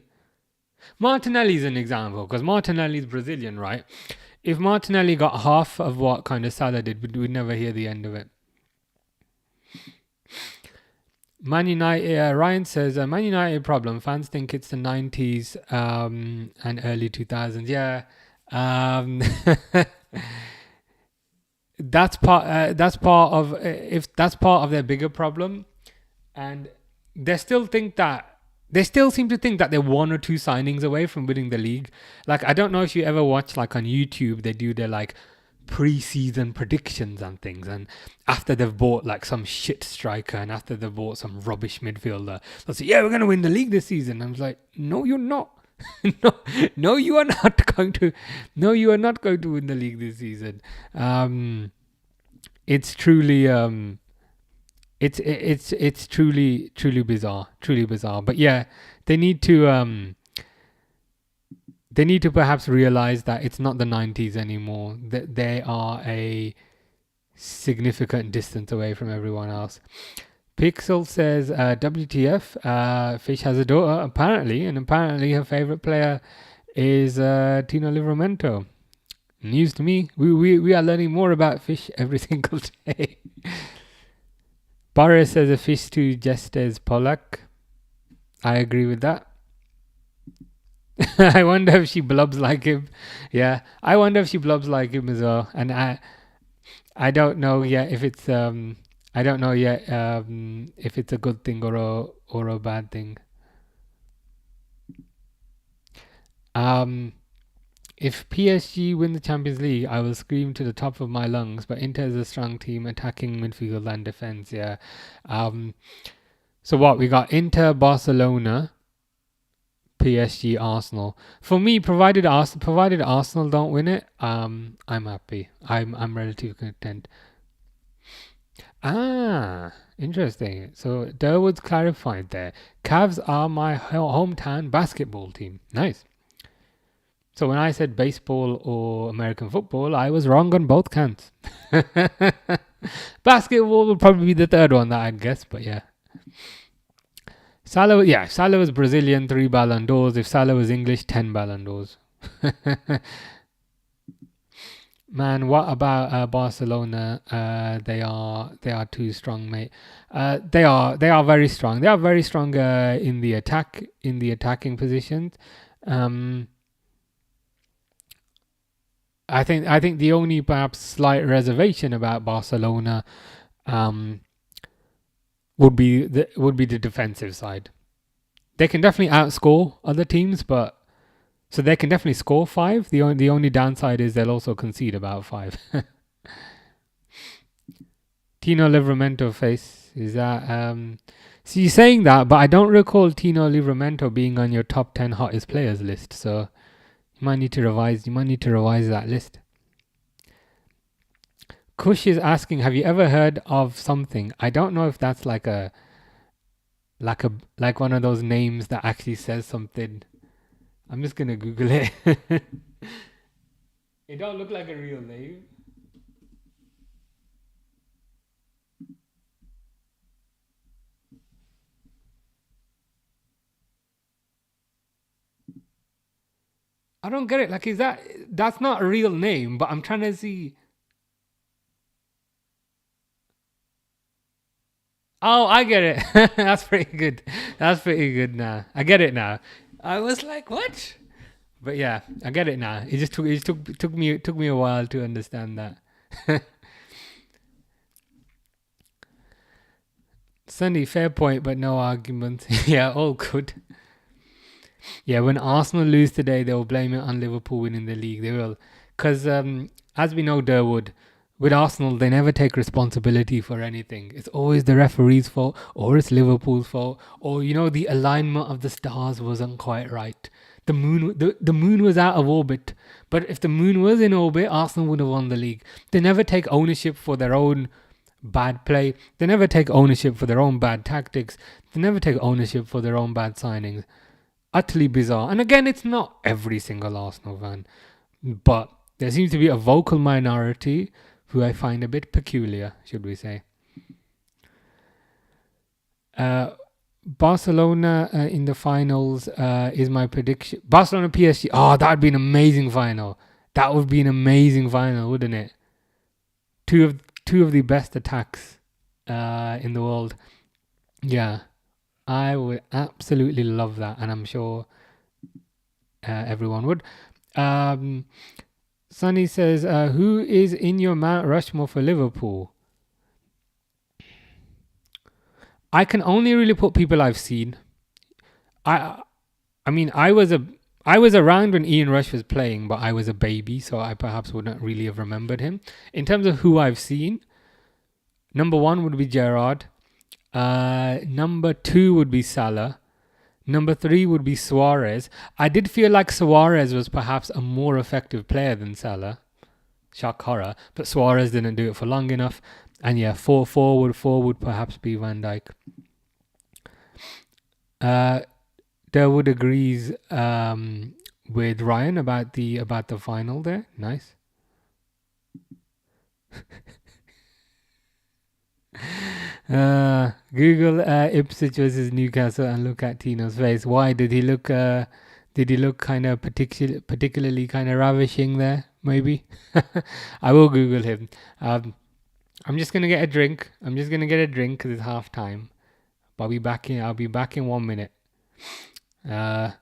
an example, because Martinelli's Brazilian, right? If Martinelli got half of what kind of Salah did, we'd never hear the end of it. Man United, Ryan says, Man United problem, fans think it's the 90s and early 2000s. Yeah. That's part of their bigger problem, and they still seem to think that they're one or two signings away from winning the league. Like, I don't know if you ever watch, like on YouTube, they do their like pre-season predictions and things, and after they've bought like some shit striker and after they've bought some rubbish midfielder, they'll say, yeah, we're going to win the league this season. And I was like, no, you're not. No, you are not going to. No, you are not going to win the league this season. It's truly, it's truly bizarre. But yeah, they need to perhaps realize that it's not the 90s anymore. That they are a significant distance away from everyone else. Pixel says, WTF, Fish has a daughter, apparently, and apparently her favourite player is Tino Livramento. News to me. We are learning more about fish every single day. Boris says a fish too, just as Pollock. I agree with that. I wonder if she blubs like him. Yeah, I wonder if she blubs like him as well. And I don't know yet if it's I don't know yet if it's a good thing or a bad thing. If PSG win the Champions League, I will scream to the top of my lungs. But Inter is a strong team, attacking midfield and defense. Yeah. So what we got? Inter, Barcelona, PSG, Arsenal. For me, provided Arsenal don't win it, I'm happy. I'm relatively content. Interesting. So Durwood's clarified there. Cavs are my hometown basketball team. Nice. So when I said baseball or American football, I was wrong on both counts. Basketball would probably be the third one that I'd guess, but yeah. Salah was Brazilian, 3 Ballon d'Ors. If Salah was English, 10 Ballon d'Ors. Man, what about Barcelona? They are too strong, mate. They are very strong. They are very strong in the attacking positions. I think the only perhaps slight reservation about Barcelona would be the defensive side. They can definitely outscore other teams, but so they can definitely score 5. The only downside is they'll also concede about 5. Tino Livramento face, is that so you're saying that, but I don't recall Tino Livramento being on your top 10 hottest players list, so you might need to revise that list. Kush is asking, have you ever heard of something? I don't know if that's like one of those names that actually says something. I'm just gonna Google it. It don't look like a real name. I don't get it. Like, that's not a real name, but I'm trying to see. Oh, I get it. That's pretty good. That's pretty good now. I get it now. I was like, what? But yeah, I get it now. It just took me a while to understand that. Sunny, fair point, but no argument. Yeah, all good. Yeah, when Arsenal lose today, they will blame it on Liverpool winning the league. They will. Because as we know, Durwood, with Arsenal, they never take responsibility for anything. It's always the referee's fault, or it's Liverpool's fault, or, the alignment of the stars wasn't quite right. The moon was out of orbit. But if the moon was in orbit, Arsenal would have won the league. They never take ownership for their own bad play. They never take ownership for their own bad tactics. They never take ownership for their own bad signings. Utterly bizarre. And again, it's not every single Arsenal fan, but there seems to be a vocal minority who I find a bit peculiar, should we say. Barcelona in the finals is my prediction. Barcelona PSG. Oh, that'd be an amazing final. That would be an amazing final, wouldn't it? Two of the best attacks in the world. Yeah. I would absolutely love that, and I'm sure everyone would. Sunny says, who is in your Mount Rushmore for Liverpool? I can only really put people I've seen. I mean, I was around when Ian Rush was playing, but I was a baby, so I perhaps wouldn't really have remembered him. In terms of who I've seen, number 1 would be Gerrard. Number 2 would be Salah. Number 3 would be Suarez. I did feel like Suarez was perhaps a more effective player than Salah. Shock horror. But Suarez didn't do it for long enough. And yeah, 4 would perhaps be Van Dijk. Durwood agrees with Ryan about the final there. Nice. Google Ipswich versus Newcastle and look at Tino's face. Why did he look Did he look kind of particularly kind of ravishing there? Maybe. I will Google him. I'm just gonna get a drink. I'm just gonna get a drink because it's half time. But I'll be back in 1 minute. I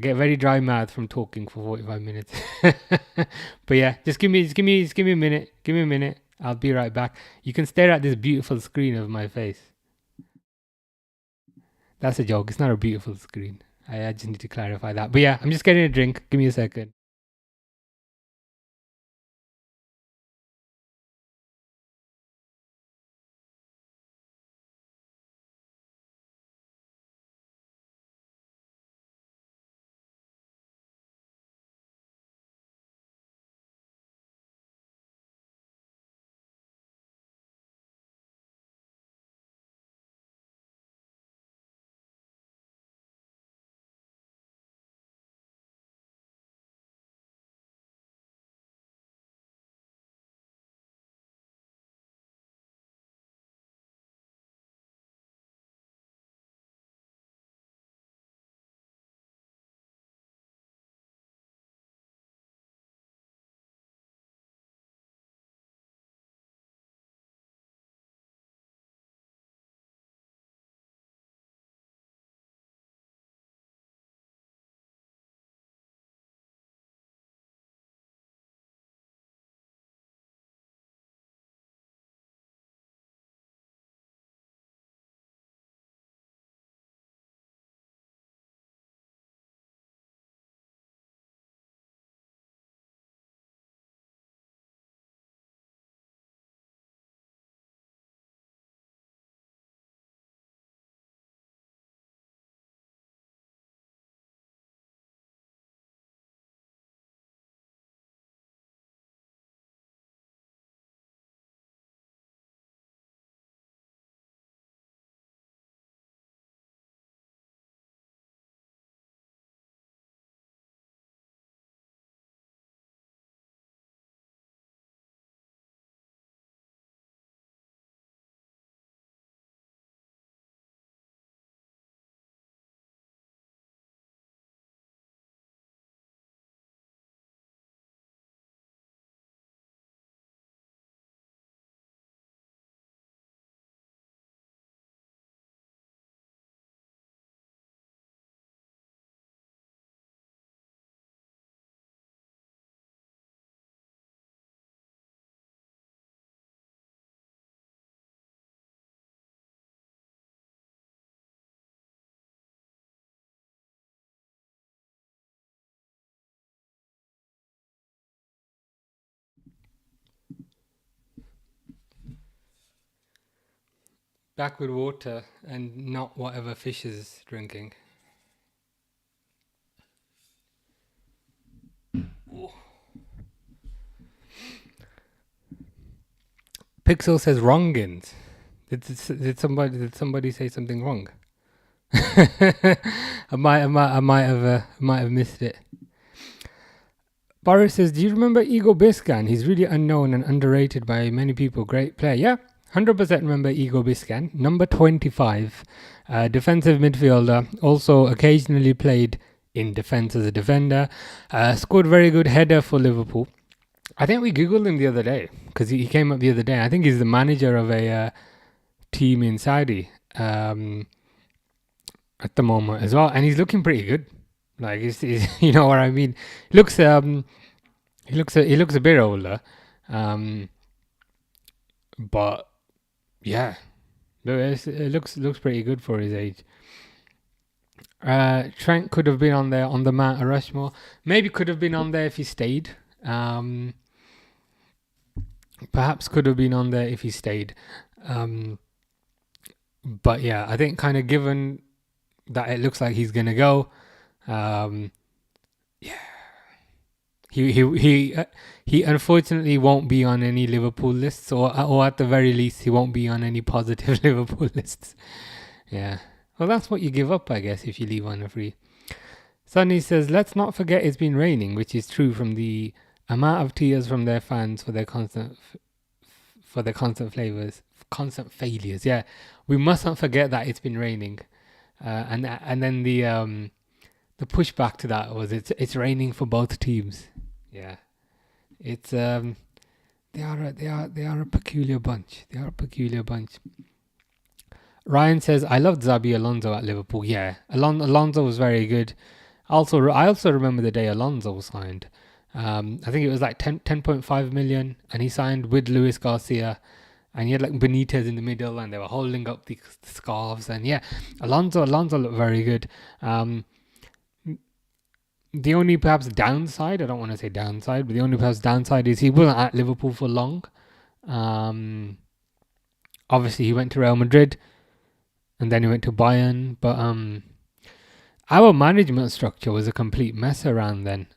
get very dry mouth from talking for 45 minutes. But yeah, just give me a minute. Give me a minute. I'll be right back. You can stare at this beautiful screen of my face. That's a joke. It's not a beautiful screen. I just need to clarify that. But yeah, I'm just getting a drink. Give me a second. Back with water and not whatever fish is drinking. Pixel says wrongins. Did somebody say something wrong? I might have missed it. Boris says, do you remember Igor Biscan? He's really unknown and underrated by many people. Great player. Yeah, 100% remember Igor Biscan. Number 25, defensive midfielder. Also occasionally played in defence as a defender. Scored very good header for Liverpool. I think we Googled him the other day because he came up the other day. I think he's the manager of a team in Saudi at the moment as well. And he's looking pretty good. Like, he's you know what I mean? He looks a bit older, but yeah, it looks pretty good for his age. Trent could have been on there on the Mount Rushmore. Maybe could have been on there if he stayed. Perhaps could have been on there if he stayed. But yeah, I think kind of given that it looks like he's gonna go. Yeah, he unfortunately won't be on any Liverpool lists, or at the very least, he won't be on any positive Liverpool lists. Yeah, well, that's what you give up, I guess, if you leave on a free. Sunny says, let's not forget it's been raining, which is true from the amount of tears from their fans for their constant failures. Yeah, we mustn't forget that it's been raining, and then the pushback to that was it's raining for both teams. Yeah, it's they are a peculiar bunch. They are a peculiar bunch. Ryan says, I loved Xabi Alonso at Liverpool. Yeah, Alonso was very good. I also remember the day Alonso signed. I think it was like 10.5 million, and he signed with Luis Garcia, and he had like Benitez in the middle, and they were holding up the scarves. And yeah, Alonso looked very good. The only perhaps downside, I don't want to say downside, but the only perhaps downside is he wasn't at Liverpool for long. Obviously, he went to Real Madrid, and then he went to Bayern. But our management structure was a complete mess around then.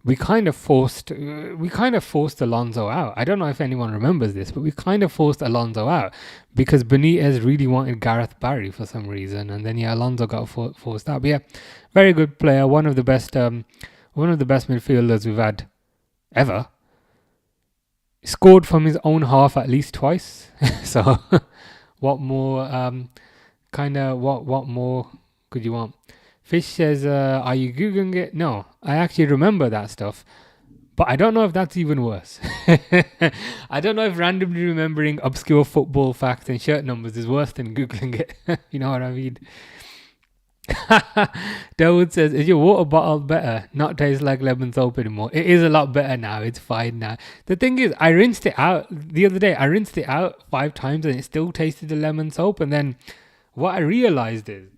We kind of forced Alonso out. I don't know if anyone remembers this, but we kind of forced Alonso out because Benitez really wanted Gareth Barry for some reason, and then Alonso got forced out. But yeah, very good player, one of the best midfielders we've had ever. Scored from his own half at least twice. So, what more? What more could you want? Fish says, are you Googling it? No, I actually remember that stuff. But I don't know if that's even worse. I don't know if randomly remembering obscure football facts and shirt numbers is worse than Googling it. You know what I mean? Dawood says, is your water bottle better? Not taste like lemon soap anymore. It is a lot better now. It's fine now. The thing is, I rinsed it out the other day. I rinsed it out 5 times and it still tasted the lemon soap. And then what I realized is,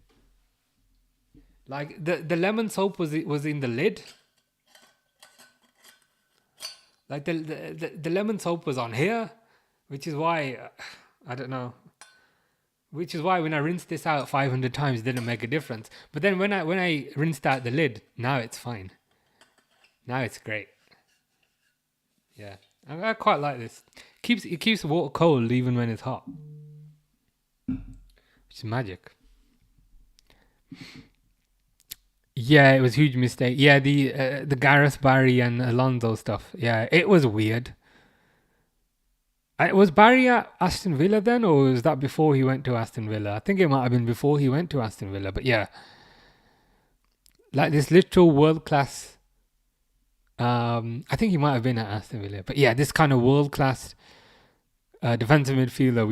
like the lemon soap was in the lid. Like the lemon soap was on here, which is why I don't know. Which is why when I rinsed this out 500 times, it didn't make a difference. But then when I rinsed out the lid, now it's fine. Now it's great. Yeah, I quite like this. It keeps water cold even when it's hot, which is magic. Yeah, it was a huge mistake. Yeah, the Gareth Barry and Alonso stuff. Yeah, it was weird. Was Barry at Aston Villa then, or was that before he went to Aston Villa? I think it might have been before he went to Aston Villa. But yeah, like this literal world class. I think he might have been at Aston Villa. But yeah, this kind of world class defensive midfielder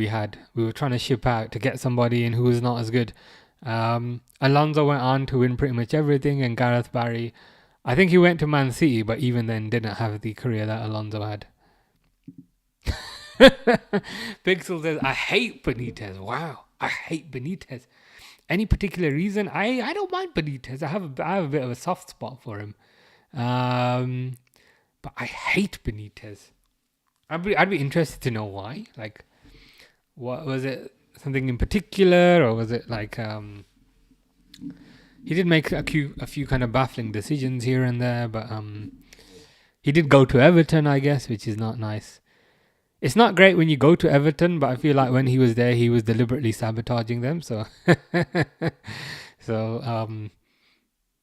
we were trying to ship out to get somebody in who was not as good. Alonso went on to win pretty much everything, and Gareth Barry, I think he went to Man City, but even then didn't have the career that Alonso had. Pixel says, I hate Benitez. Wow, I hate Benitez. Any particular reason? I don't mind Benitez. I have a bit of a soft spot for him. But I hate Benitez. I'd be interested to know why. Like, what was it? Something in particular, or was it like he did make a few kind of baffling decisions here and there, but he did go to Everton, I guess, which is not nice. It's not great when you go to Everton, but I feel like when he was there, he was deliberately sabotaging them. So,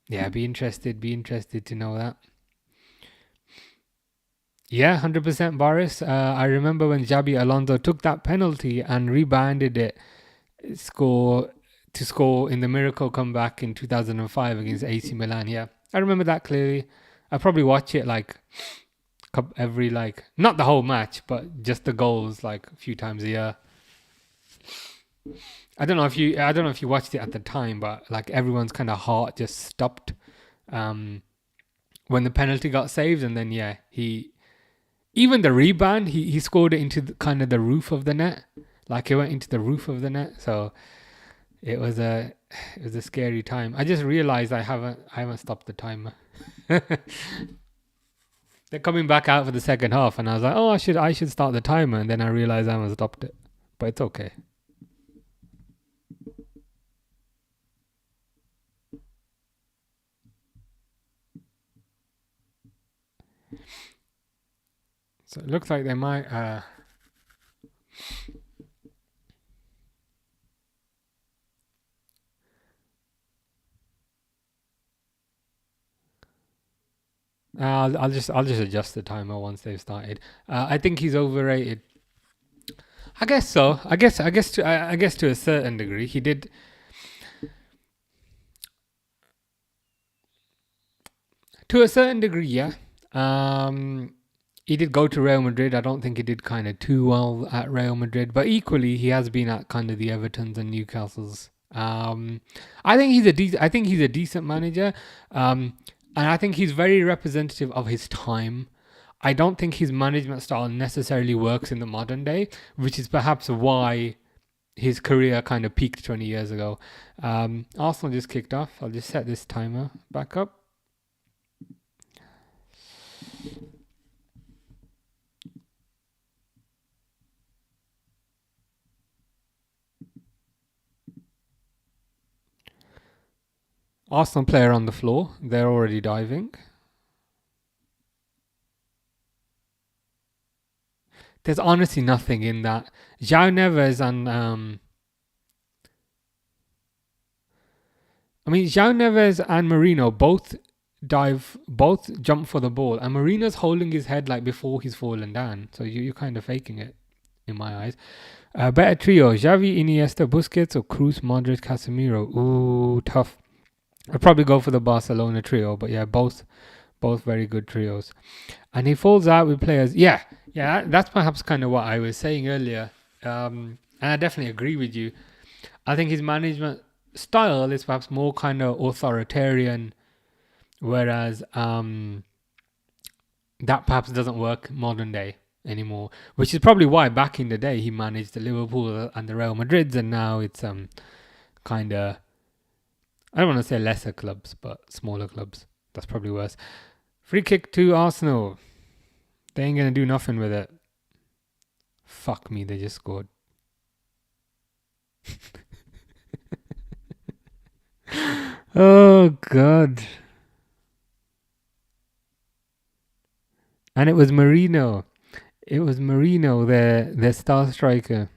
yeah, be interested to know that. Yeah, 100% Boris. I remember when Xabi Alonso took that penalty and rebounded it to score in the miracle comeback in 2005 against AC Milan. Yeah, I remember that clearly. I probably watch it like every not the whole match, but just the goals like a few times a year. I don't know if you watched it at the time, but like everyone's kind of heart just stopped when the penalty got saved, and then yeah, even the rebound, he scored it into the roof of the net. Like it went into the roof of the net. So it was a scary time. I just realized I haven't stopped the timer. They're coming back out for the second half, and I was like, oh, I should start the timer, and then I realized I haven't stopped it. But it's okay. So it looks like they might I'll just adjust the timer once they've started. I think he's overrated. I guess so. I guess to a certain degree he did. To a certain degree, yeah. He did go to Real Madrid. I don't think he did kind of too well at Real Madrid, but equally he has been at kind of the Evertons and Newcastles. I think he's a decent manager, and I think he's very representative of his time. I don't think his management style necessarily works in the modern day, which is perhaps why his career kind of peaked 20 years ago. Arsenal just kicked off. I'll just set this timer back up. Arsenal player on the floor. They're already diving. There's honestly nothing in that. João Neves and João Neves and Marino both jump for the ball, and Marino's holding his head like before he's fallen down. So you're kind of faking it, in my eyes. Better trio: Xavi, Iniesta, Busquets, or Cruz, Modric, Casemiro. Ooh, tough. I'd probably go for the Barcelona trio, but yeah, both very good trios. And he falls out with players. Yeah, that's perhaps kind of what I was saying earlier. And I definitely agree with you. I think his management style is perhaps more kind of authoritarian, whereas that perhaps doesn't work modern day anymore, which is probably why back in the day he managed the Liverpool and the Real Madrids, and now it's kind of, I don't want to say lesser clubs, but smaller clubs. That's probably worse. Free kick to Arsenal. They ain't going to do nothing with it. Fuck me, they just scored. Oh, God. And it was Marino. Their star striker.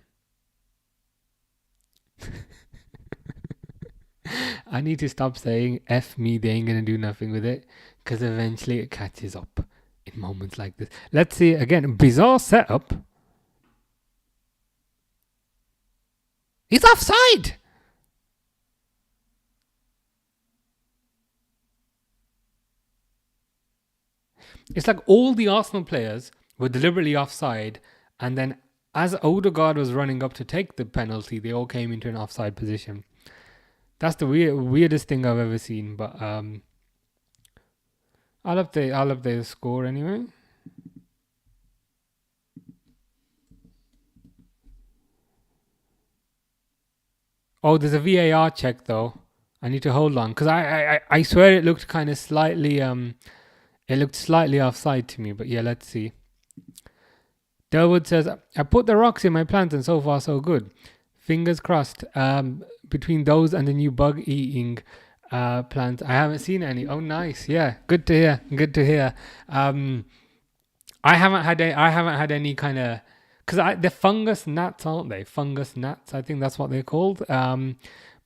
I need to stop saying F me, they ain't going to do nothing with it, because eventually it catches up in moments like this. Let's see again. Bizarre setup. He's offside. It's like all the Arsenal players were deliberately offside, and then as Odegaard was running up to take the penalty, they all came into an offside position. That's the weirdest thing I've ever seen, but I'll update the score anyway. Oh, there's a VAR check though. I need to hold on, because I swear it looked kind of slightly offside to me, but yeah, let's see. Delwood says, I put the rocks in my plants and so far so good. Fingers crossed. Between those and the new bug eating plants, I haven't seen any. Oh, nice. Yeah, good to hear. I haven't had any kind of, because they're fungus gnats, aren't they? Fungus gnats, I think that's what they're called. But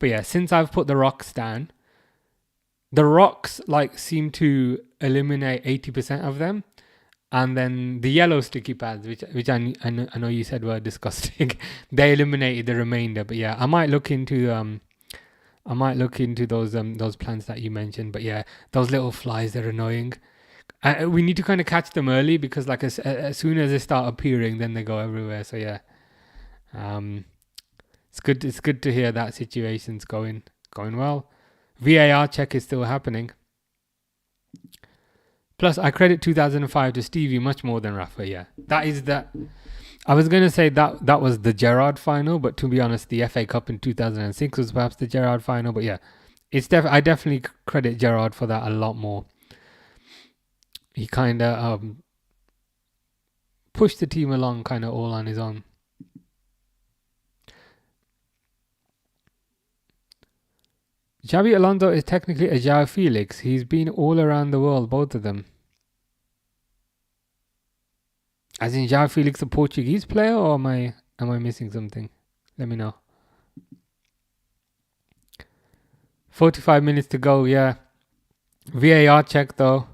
yeah, since I've put the rocks down, the rocks like seem to eliminate 80% of them. And then the yellow sticky pads, which I know you said were disgusting, they eliminated the remainder. But yeah, I might look into those plants that you mentioned. But yeah, those little flies, they're annoying. We need to kind of catch them early, because like as soon as they start appearing, then they go everywhere. So yeah, it's good to hear that situation's going well. VAR check is still happening. Plus, I credit 2005 to Stevie much more than Rafa. Yeah, that is that. I was going to say that was the Gerrard final, but to be honest, the FA Cup in 2006 was perhaps the Gerrard final. But yeah, I definitely credit Gerrard for that a lot more. He kind of pushed the team along kind of all on his own. Xabi Alonso is technically a João Felix. He's been all around the world, both of them. As in João Felix, a Portuguese player, or am I missing something? Let me know. 45 minutes to go, yeah. VAR check though.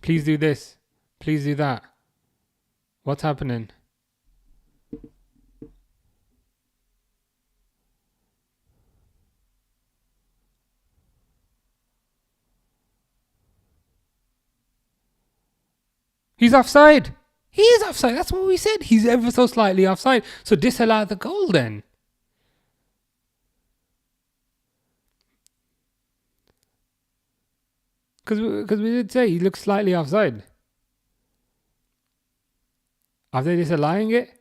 Please do this. Please do that. What's happening? He's offside. He is offside. That's what we said. He's ever so slightly offside. So disallow the goal then. Because we did say he looks slightly offside. Are they disallowing it?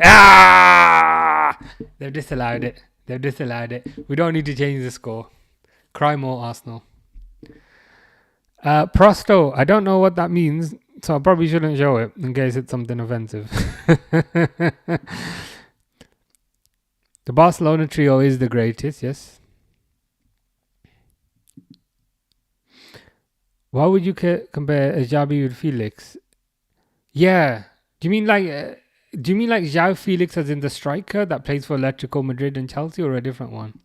Ah! They've disallowed it. They've disallowed it. We don't need to change the score. Cry more, Arsenal. Prosto. I don't know what that means, so I probably shouldn't show it in case it's something offensive. The Barcelona trio is the greatest, yes. Why would you compare Xabi with Felix? Yeah. Do you mean like João Felix as in the striker that plays for Atletico Madrid and Chelsea, or a different one?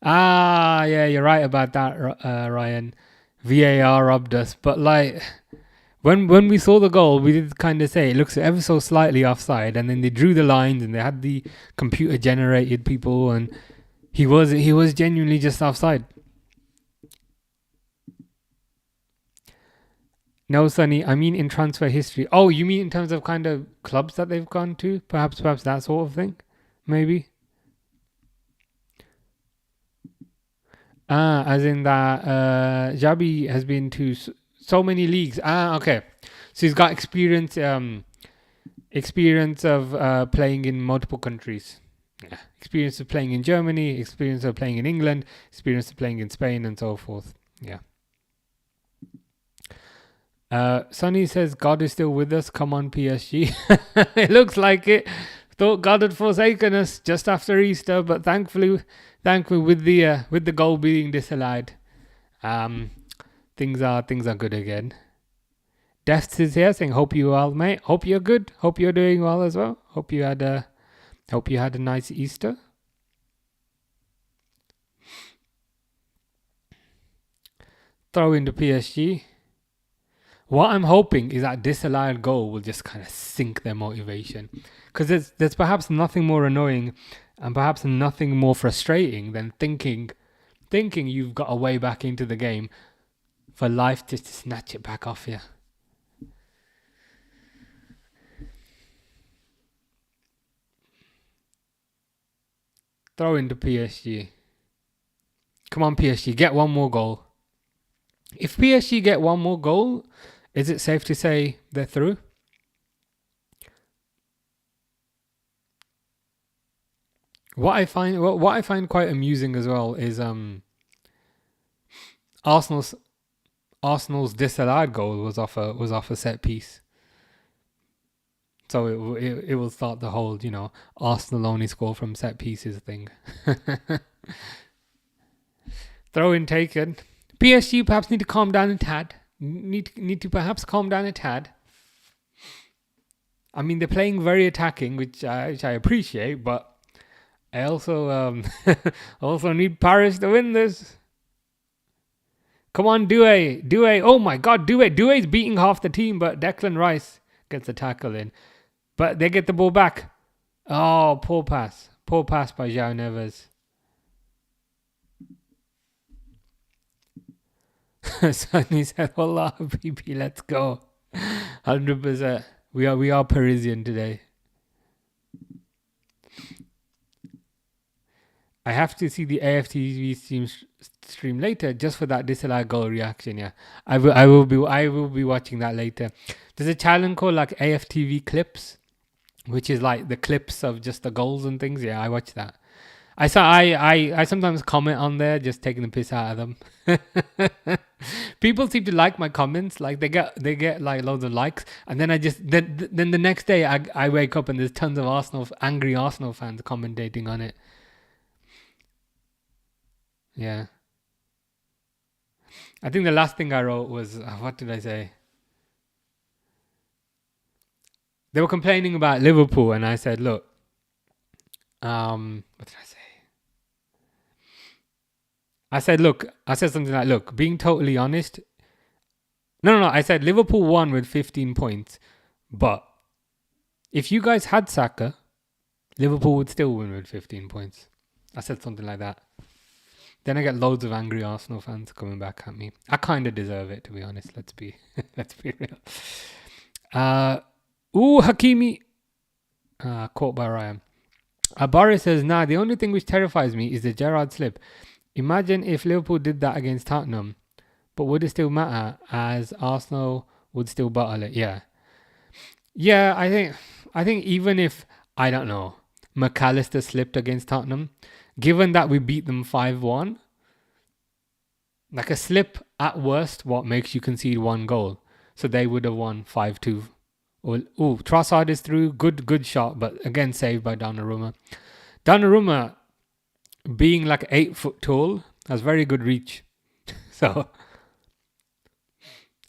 Ah, yeah, you're right about that, Ryan. VAR robbed us, but like when we saw the goal, we did kind of say it looks ever so slightly offside, and then they drew the lines and they had the computer generated people, and he was genuinely just offside. No, Sonny, I mean in transfer history. Oh, you mean in terms of kind of clubs that they've gone to? Perhaps that sort of thing? Maybe? As in that Xabi has been to so many leagues. Okay. So he's got experience of playing in multiple countries. Yeah. Experience of playing in Germany, experience of playing in England, experience of playing in Spain, and so forth. Yeah. Sonny says, God is still with us. Come on, PSG. It looks like it. Thought God had forsaken us just after Easter, but thankfully with the goal being disallowed, things are good again. Deaths is here saying, hope you're well, mate. Hope you're good. Hope you're doing well as well. Hope you had a nice Easter. Throw into PSG. What I'm hoping is that disallowed goal will just kind of sink their motivation. Because there's perhaps nothing more annoying and perhaps nothing more frustrating than thinking you've got a way back into the game for life just to snatch it back off you. Throw into PSG. Come on, PSG, get one more goal. If PSG get one more goal, is it safe to say they're through? What I find quite amusing as well is Arsenal's disallowed goal was off a set piece. So it will start the whole, Arsenal only score from set pieces thing. Throw in taken. PSG perhaps need to calm down a tad. Need to perhaps calm down a tad. I mean, they're playing very attacking, which I appreciate, but I also also need Paris to win this. Come on, Doué. Oh my God, Doué's beating half the team, but Declan Rice gets the tackle in. But they get the ball back. Oh, poor pass by João Neves. Sonny said, "Wallah, PP, let's go." 100%. We are Parisian today. I have to see the AFTV stream later just for that disallowed goal reaction. Yeah, I will be watching that later. There's a channel called like AFTV clips, which is like the clips of just the goals and things. Yeah, I watch that. I sometimes comment on there, just taking the piss out of them. People seem to like my comments, like they get like loads of likes, and then then the next day I wake up and there's tons of angry Arsenal fans commentating on it. Yeah. I think the last thing I wrote was, what did I say? They were complaining about Liverpool, and I said, look, what did I say? I said something like, look, being totally honest. No. I said Liverpool won with 15 points, but if you guys had Saka, Liverpool would still win with 15 points. I said something like that. Then I get loads of angry Arsenal fans coming back at me. I kind of deserve it, to be honest. Let's be real. Hakimi. Caught by Ryan. Boris says, nah, the only thing which terrifies me is the Gerrard slip. Imagine if Liverpool did that against Tottenham, but would it still matter as Arsenal would still bottle it? Yeah. Yeah, I think even if, I don't know, McAllister slipped against Tottenham, given that we beat them 5-1, like a slip at worst, what makes you concede one goal? So they would have won 5-2. Trossard is through. Good shot, but again saved by Donnarumma. Donnarumma, being like 8 foot tall, has very good reach. So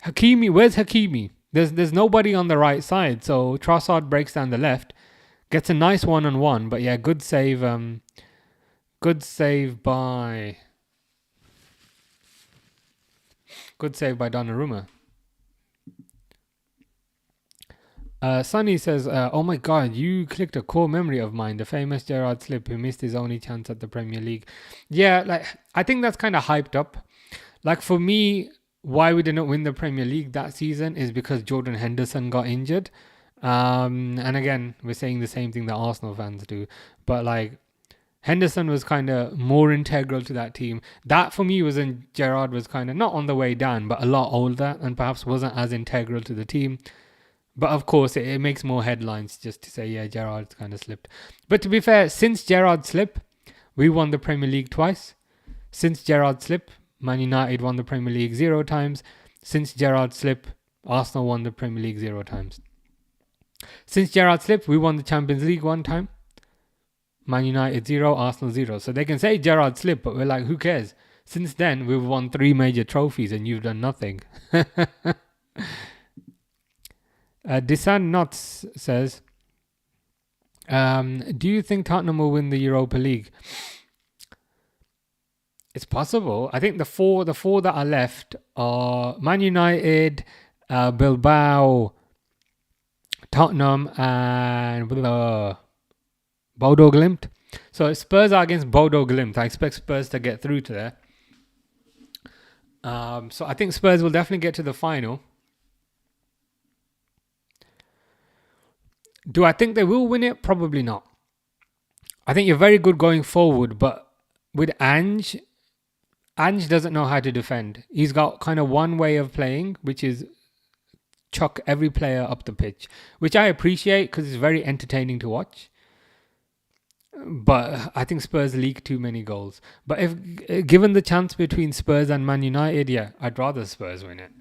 Hakimi, where's Hakimi? There's nobody on the right side. So Trossard breaks down the left, gets a nice 1-on-1. But yeah, good save. Good save by Donnarumma. Sonny says, oh my God, you clicked a core memory of mine, the famous Gerrard slip who missed his only chance at the Premier League. Yeah, like I think that's kind of hyped up. Like for me, why we didn't win the Premier League that season is because Jordan Henderson got injured. And again, we're saying the same thing that Arsenal fans do. But like Henderson was kind of more integral to that team. That for me was when Gerrard was kind of not on the way down, but a lot older and perhaps wasn't as integral to the team. But of course, it makes more headlines just to say, yeah, Gerrard's kind of slipped. But to be fair, since Gerrard's slip, we won the Premier League twice. Since Gerrard's slip, Man United won the Premier League 0 times. Since Gerrard's slip, Arsenal won the Premier League 0 times. Since Gerrard's slip, we won the Champions League 1 time. Man United 0, Arsenal 0. So they can say Gerrard slip, but we're like, who cares? Since then, we've won 3 major trophies and you've done nothing. Disan Nuts says, do you think Tottenham will win the Europa League? It's possible. I think the four that are left are Man United, Bilbao, Tottenham, and Bodo Glimt. So Spurs are against Bodo Glimt. I expect Spurs to get through to there. So I think Spurs will definitely get to the final. Do I think they will win it? Probably not. I think you're very good going forward, but with Ange doesn't know how to defend. He's got kind of one way of playing, which is chuck every player up the pitch, which I appreciate because it's very entertaining to watch. But I think Spurs leak too many goals. But if given the chance between Spurs and Man United, yeah, I'd rather Spurs win it.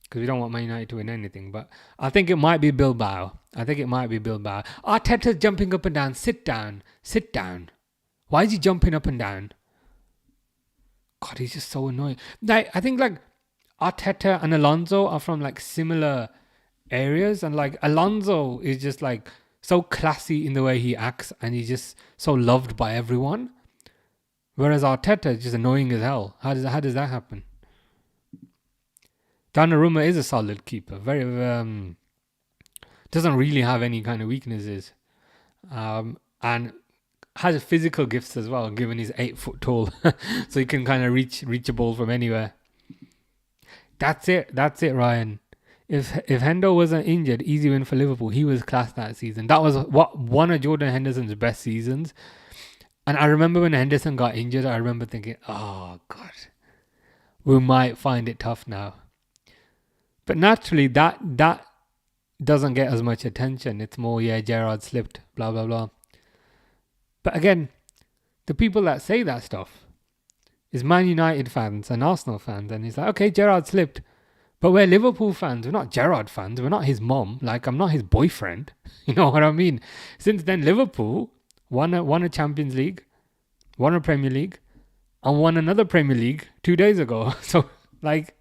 Because we don't want Man United to win anything. But I think it might be Bilbao. Arteta's jumping up and down. Sit down. Why is he jumping up and down? God, he's just so annoying. Like, I think like Arteta and Alonso are from like similar areas. And like Alonso is just like so classy in the way he acts. And he's just so loved by everyone. Whereas Arteta is just annoying as hell. How does that happen? Donnarumma is a solid keeper. Very doesn't really have any kind of weaknesses, and has physical gifts as well. Given he's 8 foot tall, so he can kind of reach a ball from anywhere. That's it, Ryan. If Hendo wasn't injured, easy win for Liverpool. He was class that season. That was one of Jordan Henderson's best seasons. And I remember when Henderson got injured, I remember thinking, oh God, we might find it tough now. But naturally, that doesn't get as much attention. It's more, yeah, Gerrard slipped, blah, blah, blah. But again, the people that say that stuff is Man United fans and Arsenal fans. And it's like, okay, Gerrard slipped. But we're Liverpool fans. We're not Gerrard fans. We're not his mom. Like, I'm not his boyfriend. You know what I mean? Since then, Liverpool won a Champions League, won a Premier League, and won another Premier League 2 days ago. So, like...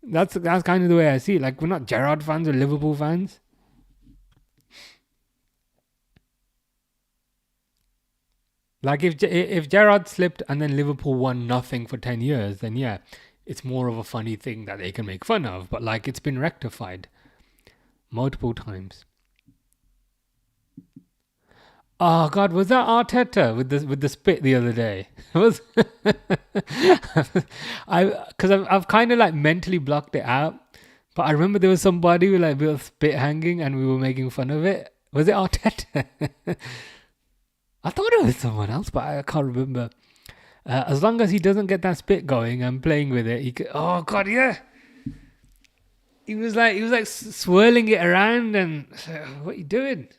That's kind of the way I see it. Like, we're not Gerrard fans, we're Liverpool fans. Like, if Gerrard slipped and then Liverpool won nothing for 10 years, then yeah, it's more of a funny thing that they can make fun of. But like, it's been rectified multiple times. Oh God, was that Arteta with the spit the other day? Was I've kind of like mentally blocked it out, but I remember there was somebody with like a bit of spit hanging, and we were making fun of it. Was it Arteta? I thought it was someone else, but I can't remember. As long as he doesn't get that spit going and playing with it, he could. Oh God, yeah. He was like swirling it around, and what are you doing?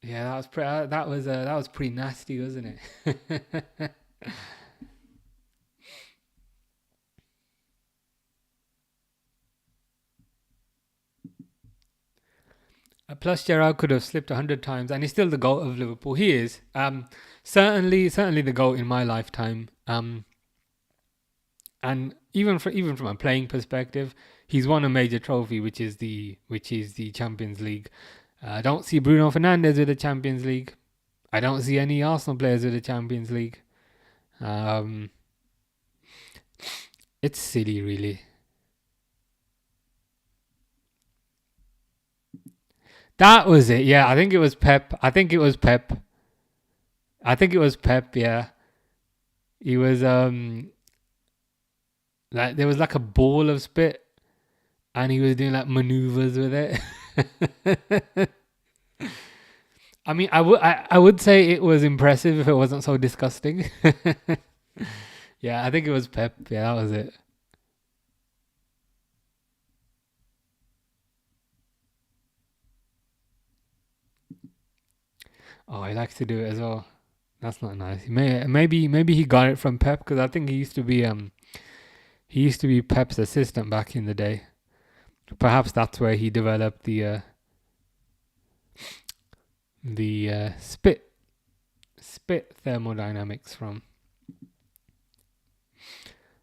Yeah, that was pretty nasty, wasn't it? Plus, Gerrard could have slipped 100 times, and he's still the goat of Liverpool. He is certainly the goat in my lifetime. And even from a playing perspective, he's won a major trophy, which is the Champions League. I don't see Bruno Fernandes with the Champions League. I don't see any Arsenal players with the Champions League. Um, it's silly, really. That was it. Yeah, I think it was Pep. I think it was Pep. I think it was Pep. Yeah, he was like there was like a ball of spit, and he was doing like maneuvers with it. I mean, I would say it was impressive if it wasn't so disgusting. Yeah, I think it was Pep. Yeah, that was it. Oh, he likes to do it as well. That's not nice. Maybe he got it from Pep, because I think he used to be Pep's assistant back in the day. Perhaps that's where he developed the spit thermodynamics from.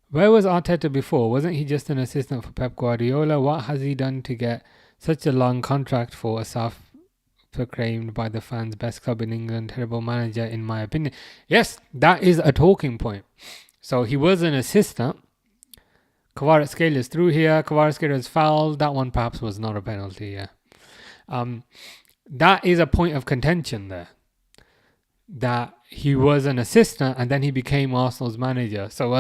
Where was Arteta before? Wasn't he just an assistant for Pep Guardiola? What has he done to get such a long contract for a self-proclaimed by the fans best club in England, terrible manager in my opinion? Yes, that is a talking point. So he was an assistant. Kvaratskhelia is through here. Kvaratskhelia is fouled. That one perhaps was not a penalty. Yeah. Um, that is a point of contention there. That he was an assistant and then he became Arsenal's manager. So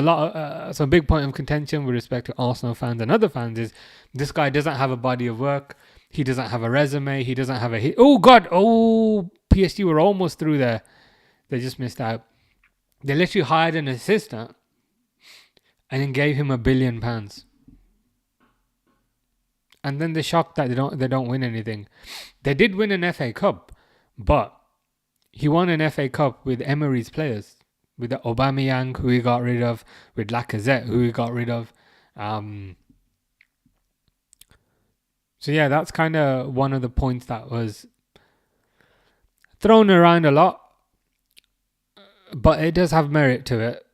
so a big point of contention with respect to Arsenal fans and other fans is this guy doesn't have a body of work. He doesn't have a resume. He doesn't have a hit. Oh God! Oh, PSG were almost through there. They just missed out. They literally hired an assistant and then gave him £1 billion. And then they're shocked that they don't win anything. They did win an FA Cup, but he won an FA Cup with Emery's players, with the Aubameyang, who he got rid of, with Lacazette, who he got rid of. Um, so yeah, that's kind of one of the points that was thrown around a lot, but it does have merit to it.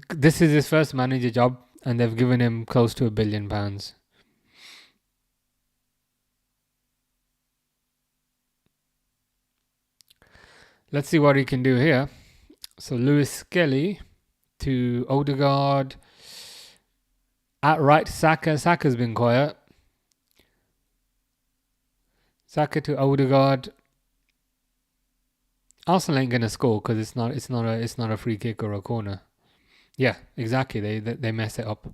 This is his first manager job, and they've given him close to £1 billion. Let's see what he can do here. So Lewis Skelly to Odegaard. At right, Saka. Saka's been quiet. Saka to Odegaard. Arsenal ain't gonna score because it's not a free kick or a corner. Yeah, exactly. They mess it up.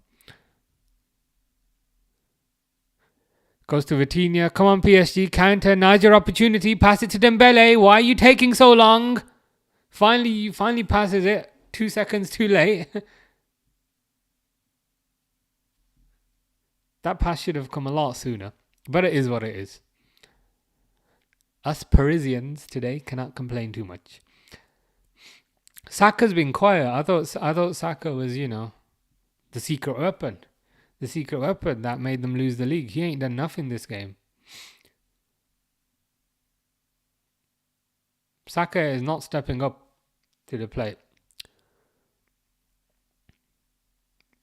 Goes to Vitinha. Come on, PSG. Counter. Now's your opportunity. Pass it to Dembele. Why are you taking so long? Finally passes it. 2 seconds too late. That pass should have come a lot sooner. But it is what it is. Us Parisians today cannot complain too much. Saka's been quiet. I thought Saka was, the secret weapon. The secret weapon that made them lose the league. He ain't done nothing this game. Saka is not stepping up to the plate.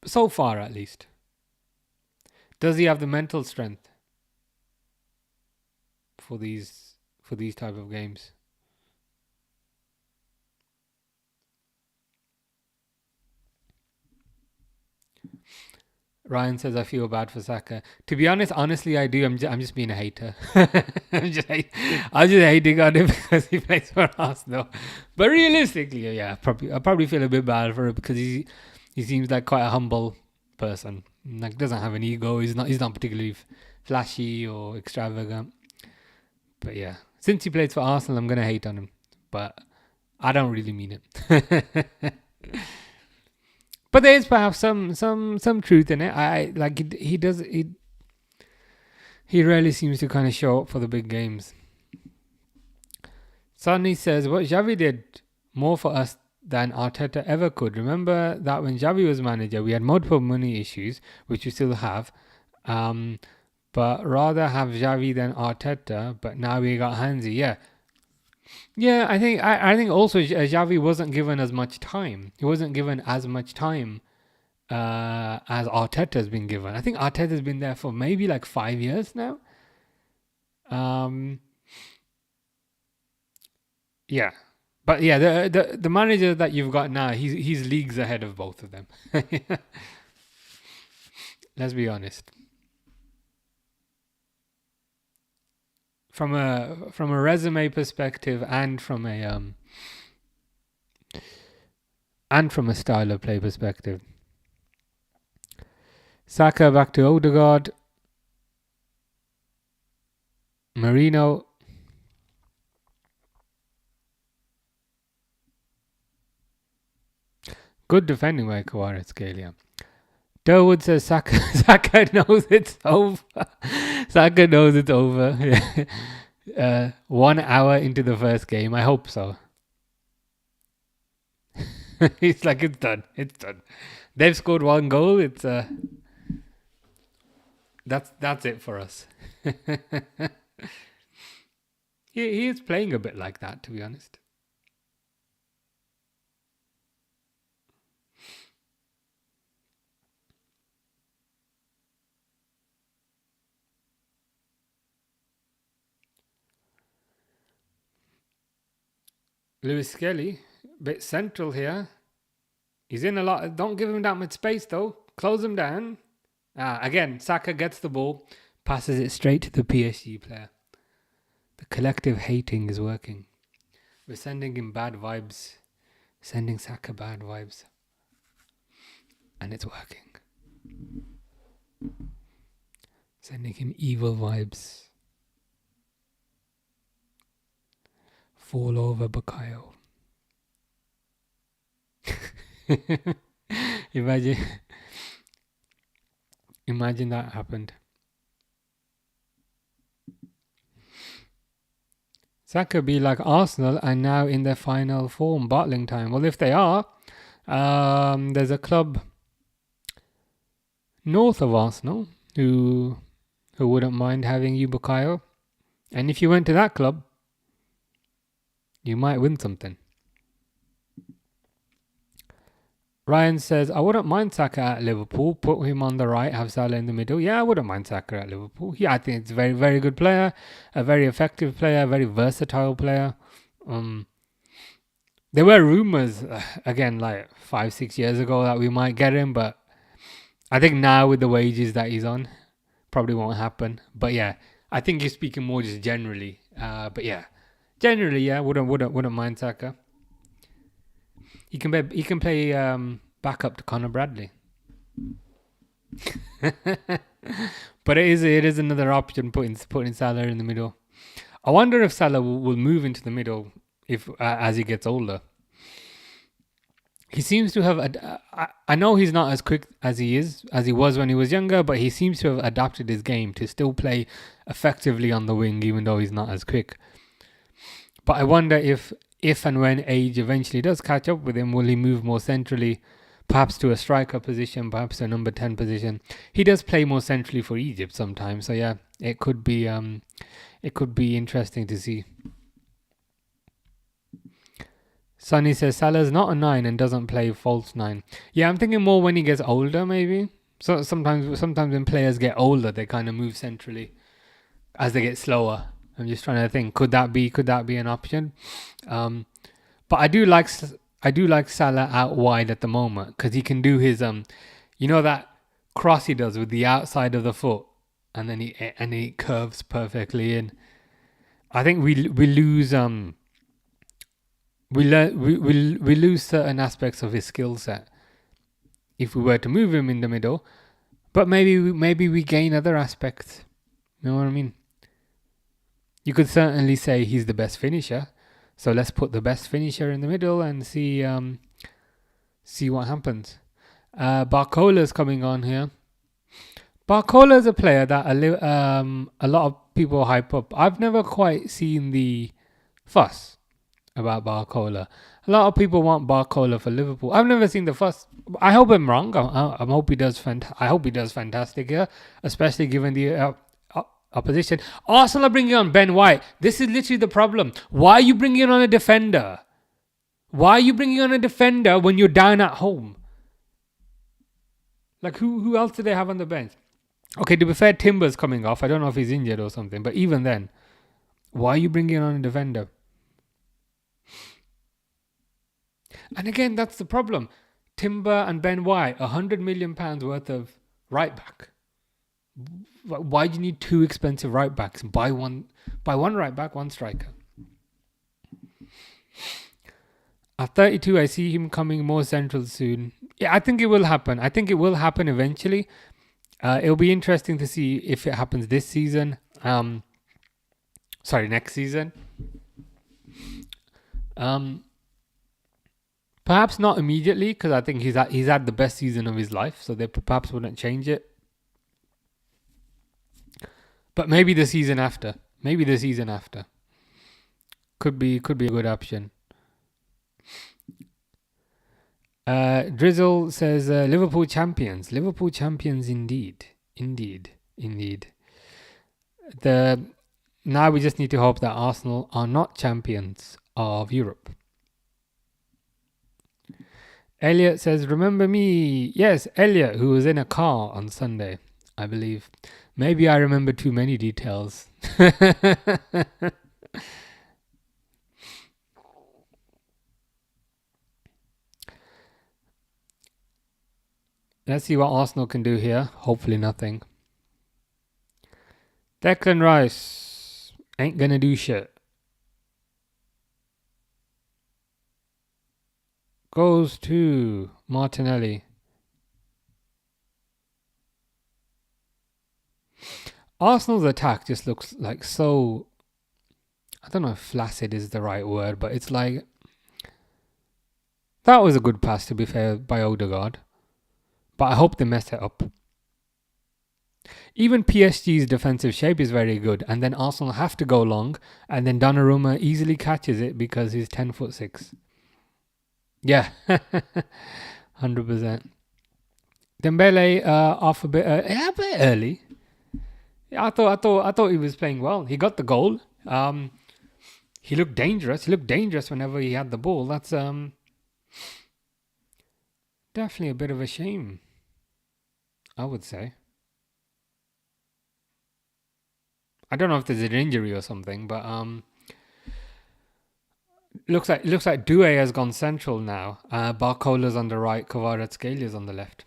So far, at least. Does he have the mental strength for these type of games? Ryan says, I feel bad for Saka. To be honest, honestly, I do. I'm just being a hater. I'm just hating on him because he plays for Arsenal. But realistically, yeah, I probably feel a bit bad for him because he seems like quite a humble person. Like, doesn't have an ego. He's not particularly flashy or extravagant. But yeah, since he plays for Arsenal, I'm gonna hate on him. But I don't really mean it. But there is perhaps some truth in it. I like he rarely seems to kind of show up for the big games. Sonny says, what Xavi did more for us than Arteta ever could. Remember that when Xavi was manager, we had multiple money issues, which we still have. But rather have Xavi than Arteta, but now we got Hansi. Yeah, I think also Xavi wasn't given as much time. He wasn't given as much time as Arteta's been given. I think Arteta's been there for maybe like 5 years now. Yeah, but yeah, the manager that you've got now, he's leagues ahead of both of them. Let's be honest. From a resume perspective and from a style of play perspective. Saka back to Odegaard. Marino. Good defending by Kvaratskhelia. Durwood says Saka knows it's over. Saka knows it's over. 1 hour into the first game. I hope so. He's like, it's done. They've scored 1 goal. It's that's it for us. He is playing a bit like that, to be honest. Lewis Skelly, bit central here. He's in a lot. Don't give him that much space though. Close him down. Again, Saka gets the ball, passes it straight to the PSG player. The collective hating is working. We're sending him bad vibes. Sending Saka bad vibes. And it's working. Sending him evil vibes. Fall over Bukayo. Imagine that happened. Saka be like Arsenal and now in their final form, bottling time. Well, if they are, there's a club north of Arsenal who wouldn't mind having you, Bukayo. And if you went to that club, you might win something. Ryan says, I wouldn't mind Saka at Liverpool. Put him on the right, have Salah in the middle. Yeah, I wouldn't mind Saka at Liverpool. Yeah, I think it's a very, very good player. A very effective player. A very versatile player. There were rumours, again, like 5-6 years ago that we might get him. But I think now with the wages that he's on, probably won't happen. But yeah, I think you're speaking more just generally. But yeah, generally, yeah, wouldn't mind Saka. He can play backup to Conor Bradley. But it is another option putting Salah in the middle. I wonder if Salah will move into the middle if as he gets older. He seems to have. I know he's not as quick as he was when he was younger, but he seems to have adapted his game to still play effectively on the wing, even though he's not as quick. But I wonder if and when age eventually does catch up with him, will he move more centrally, perhaps to a striker position, perhaps a number 10 position? He does play more centrally for Egypt sometimes, so yeah, it could be interesting to see. Sonny says Salah's not a 9 and doesn't play false 9. Yeah, I'm thinking more when he gets older, maybe. So sometimes when players get older, they kind of move centrally as they get slower. I'm just trying to think, could that be an option? But I do like Salah out wide at the moment because he can do his You know that cross he does with the outside of the foot, and then he curves perfectly in. I think we lose we lose certain aspects of his skill set if we were to move him in the middle, but maybe we gain other aspects. You know what I mean? You could certainly say he's the best finisher, so let's put the best finisher in the middle and see what happens. Barcola's coming on here. Barcola is a player that a lot of people hype up. I've never quite seen the fuss about Barcola. A lot of people want Barcola for Liverpool. I've never seen the fuss. I hope I'm wrong. I hope he does. I hope he does fantastic here, especially given the opposition. Arsenal are bringing on Ben White. This is literally the problem. Why are you bringing on a defender? Why are you bringing on a defender when you're down at home? Like who else do they have on the bench? Okay, to be fair, Timber's coming off. I don't know if he's injured or something, but even then, why are you bringing on a defender? And again, that's the problem. Timber and Ben White, £100 million worth of right back. Why do you need two expensive right backs? Buy one right back, one striker. At 32, I see him coming more central soon. Yeah, I think it will happen. I think it will happen eventually. It'll be interesting to see if it happens this season. Next season. Perhaps not immediately, because I think he's had the best season of his life, so they perhaps wouldn't change it. But maybe the season after. Could be a good option. Drizzle says Liverpool champions. Liverpool champions indeed. Now we just need to hope that Arsenal are not champions of Europe. Elliot says, remember me? Yes, Elliot, who was in a car on Sunday, I believe. Maybe I remember too many details. Let's see what Arsenal can do here. Hopefully nothing. Declan Rice ain't gonna do shit. Goes to Martinelli. Arsenal's attack just looks like so... I don't know if flaccid is the right word, but it's like... That was a good pass, to be fair, by Odegaard. But I hope they mess it up. Even PSG's defensive shape is very good, and then Arsenal have to go long, and then Donnarumma easily catches it because he's 10'6". Yeah, 100%. Dembele off a bit early. Yeah, I thought he was playing well. He got the goal. He looked dangerous. Whenever he had the ball. That's definitely a bit of a shame, I would say. I don't know if there's an injury or something, but looks like Doué has gone central now. Barcola's on the right, Kvaratskhelia on the left.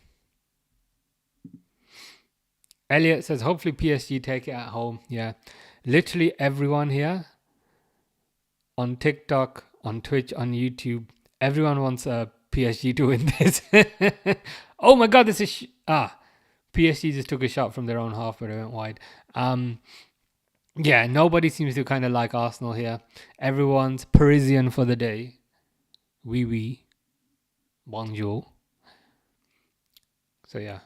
Elliot says, hopefully PSG take it at home. Yeah, literally everyone here on TikTok, on Twitch, on YouTube, everyone wants PSG to win this. Oh my God, this is... PSG just took a shot from their own half, but it went wide. Yeah, nobody seems to kind of like Arsenal here. Everyone's Parisian for the day. Oui. Bonjour. So yeah.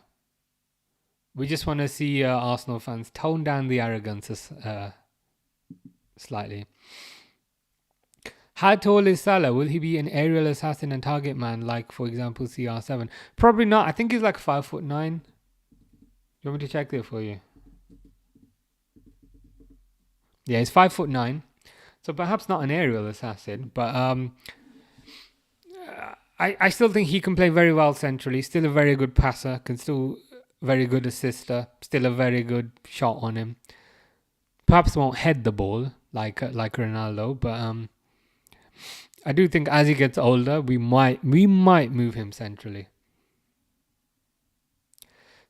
We just want to see Arsenal fans tone down the arrogance slightly. How tall is Salah? Will he be an aerial assassin and target man like, for example, CR7? Probably not. I think he's like 5'9". You want me to check there for you? Yeah, he's 5'9". So perhaps not an aerial assassin, but I still think he can play very well centrally. Still a very good passer. Still very good assister. Still a very good shot on him. Perhaps won't head the ball like Ronaldo, but I do think as he gets older, we might move him centrally.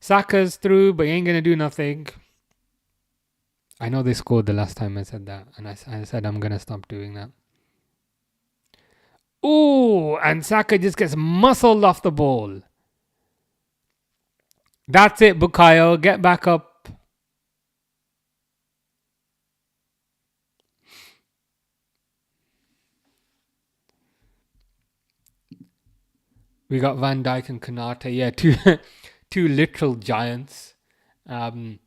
Saka's through, but he ain't gonna do nothing. I know they scored the last time I said that, and I said I'm gonna stop doing that. Ooh, and Saka just gets muscled off the ball. That's it, Bukayo. Get back up. We got Van Dijk and Konate. Yeah, two literal giants. The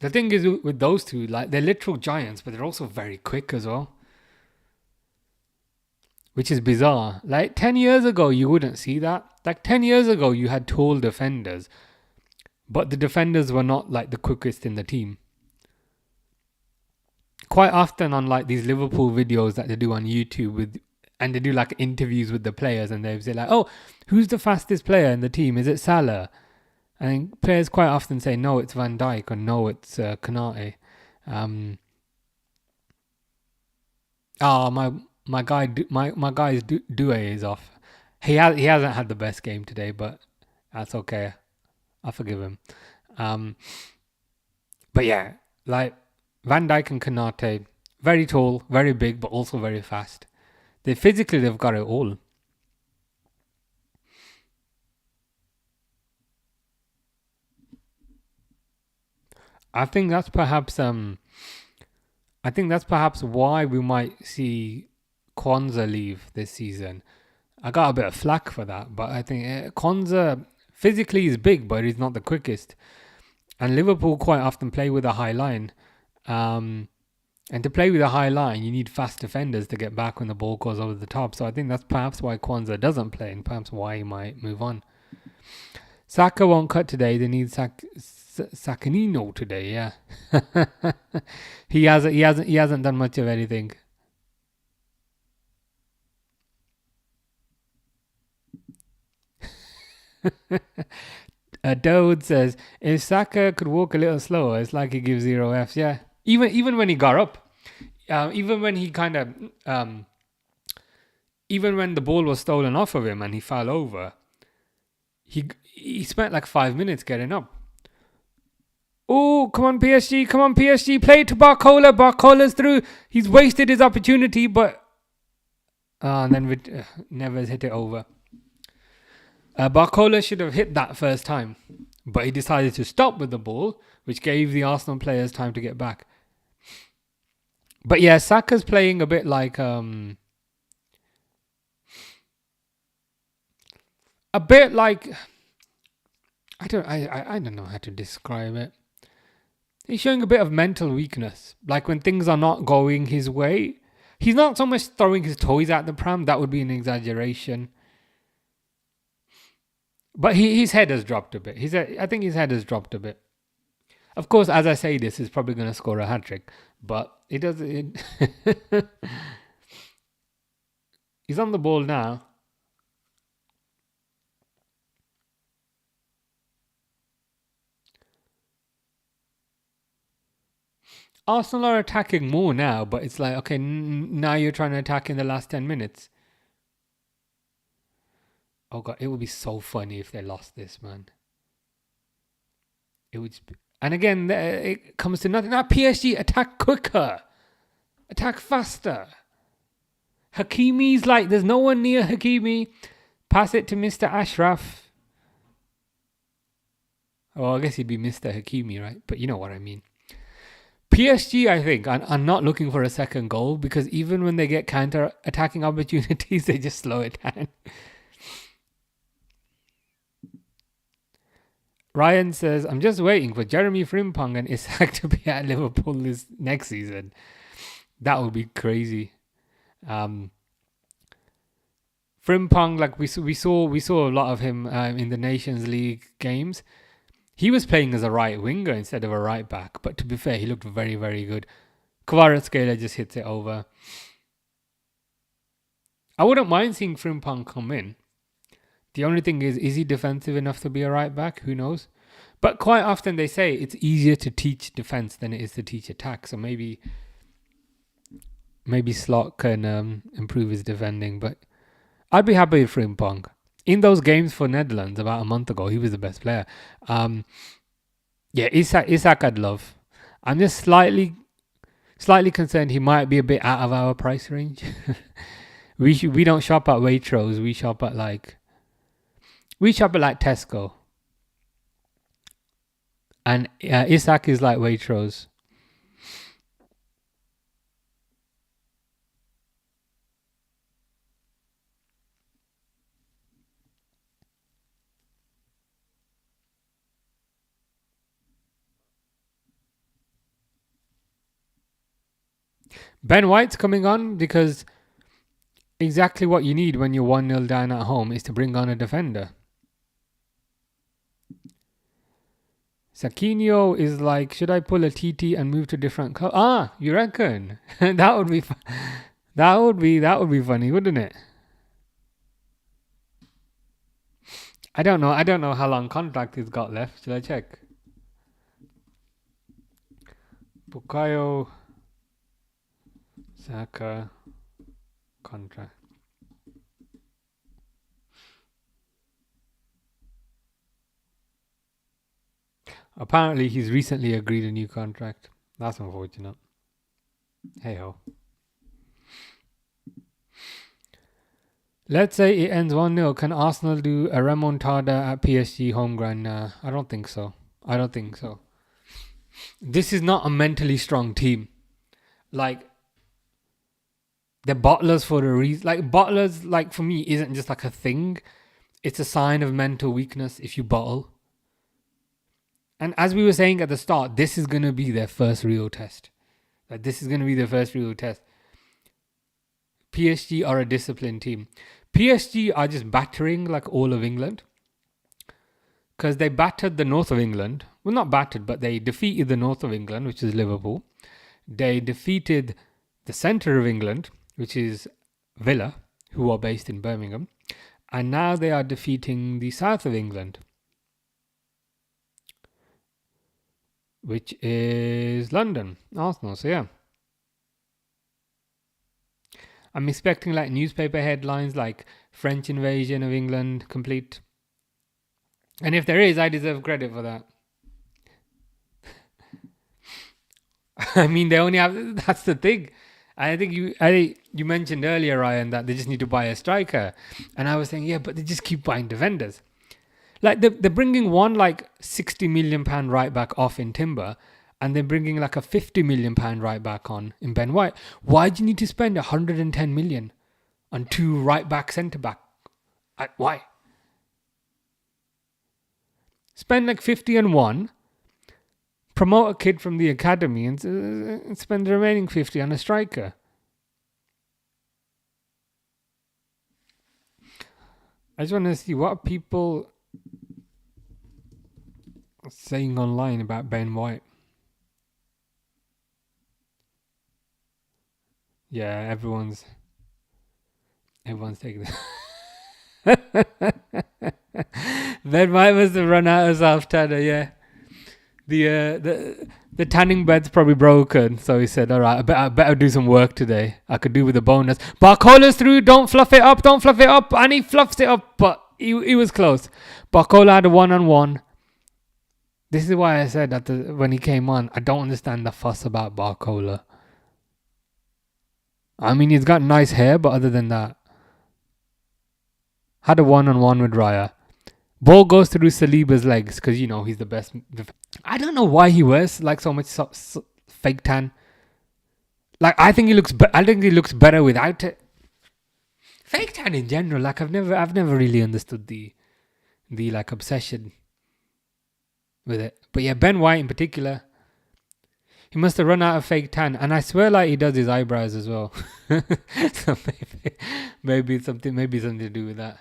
thing is with those two, like they're literal giants, but they're also very quick as well, which is bizarre. Like 10 years ago, you wouldn't see that. Like 10 years ago, you had tall defenders, but the defenders were not like the quickest in the team. Quite often on like these Liverpool videos that they do on YouTube and they do like interviews with the players, and they say like, oh, who's the fastest player in the team? Is it Salah? And players quite often say, no, it's Van Dijk, or no, it's Konate. My guy's Due is off. He hasn't had the best game today, but that's okay. I forgive him. But yeah, like Van Dijk and Konate, very tall, very big, but also very fast. They've got it all. I think that's perhaps why we might see Kwanzaa leave this season. I got a bit of flack for that, but I think Kwanzaa physically is big, but he's not the quickest. And Liverpool quite often play with a high line. And to play with a high line, you need fast defenders to get back when the ball goes over the top. So I think that's perhaps why Kwanzaa doesn't play, and perhaps why he might move on. Saka won't cut today. They need Sakanino today. Yeah, he hasn't done much of anything. Dawood says, if Saka could walk a little slower, it's like he gives 0 Fs. Yeah, even when he got up, even when he kind of, even when the ball was stolen off of him and he fell over, he spent like 5 minutes getting up. Oh, come on PSG, play it to Barcola. Barcola's through. He's wasted his opportunity, but and then Neves hit it over. Barcola should have hit that first time, but he decided to stop with the ball, which gave the Arsenal players time to get back. But yeah, Saka's playing a bit like I don't know how to describe it. He's showing a bit of mental weakness. Like when things are not going his way, he's not so much throwing his toys at the pram. That would be an exaggeration. But his head has dropped a bit. I think his head has dropped a bit. Of course, as I say this, he's probably going to score a hat-trick. But it does. He's on the ball now. Arsenal are attacking more now, but it's like, okay, now you're trying to attack in the last 10 minutes. Oh God, it would be so funny if they lost this, man. It would. And again, it comes to nothing. Now PSG attack quicker, attack faster. Hakimi's like, there's no one near Hakimi. Pass it to Mr. Ashraf. Oh, I guess he'd be Mr. Hakimi, right? But you know what I mean. PSG, I think, are not looking for a second goal, because even when they get counter-attacking opportunities, they just slow it down. Ryan says, I'm just waiting for Jeremy Frimpong and Isak to be at Liverpool this next season. That would be crazy. Frimpong, like we saw a lot of him in the Nations League games. He was playing as a right winger instead of a right back, but to be fair, he looked very, very good. Kvaratskhelia just hits it over. I wouldn't mind seeing Frimpong come in. The only thing is he defensive enough to be a right back? Who knows? But quite often they say it's easier to teach defense than it is to teach attack. So maybe Slot can improve his defending. But I'd be happy with Frimpong. in those games for Netherlands about a month ago, he was the best player. Yeah, Isak I'd love. I'm just slightly concerned he might be a bit out of our price range. We don't shop at Waitrose. We shop at like Tesco. And Isak is like Waitrose. Ben White's coming on because exactly what you need when you're 1-0 down at home is to bring on a defender. Saquinho is like, should I pull a TT and move to different color? Ah, you reckon? That would be that would be funny, wouldn't it? I don't know how long contract he's got left. Should I check? Bukayo Saka contract. Apparently, he's recently agreed a new contract. That's unfortunate. Hey ho. Let's say it ends 1-0. Can Arsenal do a remontada at PSG home ground? Nah, I don't think so. This is not a mentally strong team. Like, they're bottlers for a reason. Like, bottlers, like, for me, isn't just like a thing. It's a sign of mental weakness if you bottle. And as we were saying at the start, this is going to be their first real test. PSG are a disciplined team. PSG are just battering like all of England. Because they battered the north of England. Well, not battered, but they defeated the north of England, which is Liverpool. They defeated the centre of England, which is Villa, who are based in Birmingham. And now they are defeating the south of England, which is London, Arsenal. So yeah, I'm expecting like newspaper headlines like French invasion of England complete. And if there is, I deserve credit for that. I mean, they only have, that's the thing. I think you mentioned earlier, Ryan, that they just need to buy a striker. And I was saying, yeah, but they just keep buying defenders. Like they're bringing one like £60 million right back off in Timber, and they're bringing like a £50 million right back on in Ben White. Why do you need to spend 110 million on two right back, centre back? Why? Spend like 50 on one, promote a kid from the academy, and spend the remaining 50 on a striker. I just want to see what people saying online about Ben White. Yeah, everyone's taking this. Ben White must have run out of self tanner. Yeah, the tanning bed's probably broken, so he said, "All right, I better do some work today. I could do with a bonus." Barcola's through. Don't fluff it up, and he fluffs it up, but he was close. Barcola had a 1-on-1. This is why I said that when he came on, I don't understand the fuss about Barcola. I mean, he's got nice hair, but other than that, had a 1-on-1 with Raya. Ball goes through Saliba's legs because, you know, he's the best. I don't know why he wears like so much fake tan. Like, I think he looks better without it. Fake tan in general, like I've never really understood the like obsession with it. But yeah, Ben White in particular, he must have run out of fake tan, and I swear like he does his eyebrows as well. So maybe something to do with that.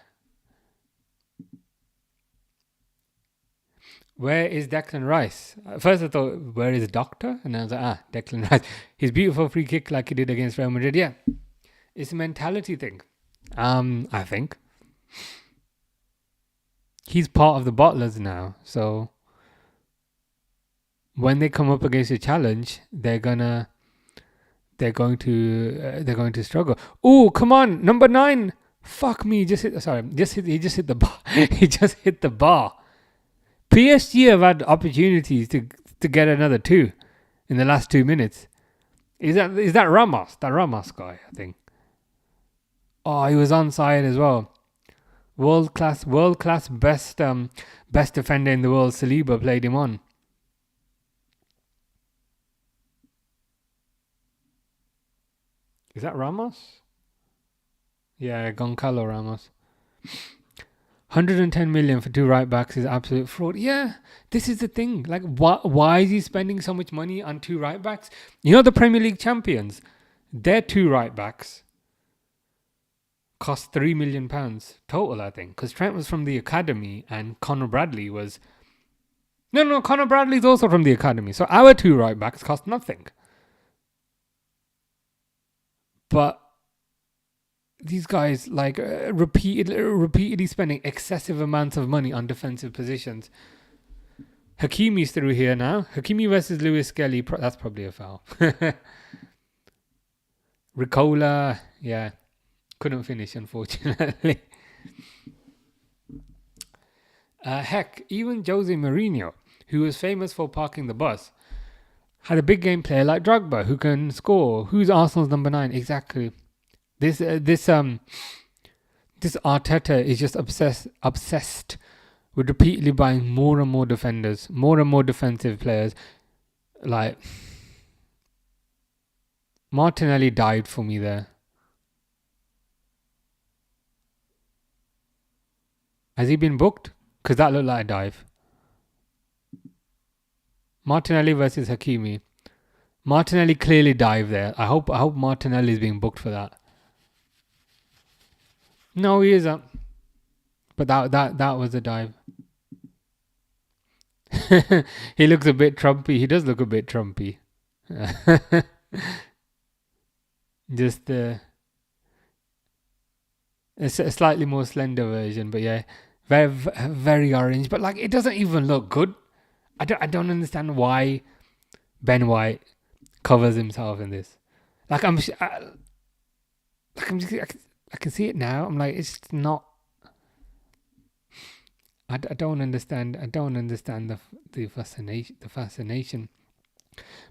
Where is Declan Rice? First I thought, where is Doctor? And I was like, Declan Rice. His beautiful free kick like he did against Real Madrid. Yeah, it's a mentality thing. I think he's part of the bottlers now, so when they come up against a challenge, they're going to struggle. Oh, come on, number 9. Fuck me, he just hit the bar. He just hit the bar. PSG have had opportunities to get another two in the last 2 minutes. Is that Ramos? That Ramos guy, I think. Oh, he was onside as well. World class, best defender in the world. Saliba played him on. Is that Ramos? Yeah, Goncalo Ramos. 110 million for two right backs is absolute fraud. Yeah, this is the thing. Like, why is he spending so much money on two right backs? You know, the Premier League champions, their two right backs cost £3 million total, I think. Because Trent was from the academy and Conor Bradley was... No, Conor Bradley's also from the academy. So our two right backs cost nothing. But these guys like repeatedly spending excessive amounts of money on defensive positions. Hakimi's through here now. Hakimi versus Lewis Skelly. That's probably a foul. Ricola, yeah, couldn't finish unfortunately. Heck, even Jose Mourinho, who was famous for parking the bus, had a big game player like Drogba who can score. Who's Arsenal's number 9? Exactly. This Arteta is just obsessed with repeatedly buying more and more defenders, more and more defensive players. Like Martinelli died for me there. Has he been booked? Because that looked like a dive. Martinelli versus Hakimi. Martinelli clearly dived there. I hope Martinelli is being booked for that. No, he isn't. But that was a dive. He looks a bit Trumpy. He does look a bit Trumpy. Just a slightly more slender version, but yeah, very very orange. But like, it doesn't even look good. I don't understand why Ben White covers himself in this. Like I can see it now. I'm like, it's not. I don't understand. I don't understand the fascination.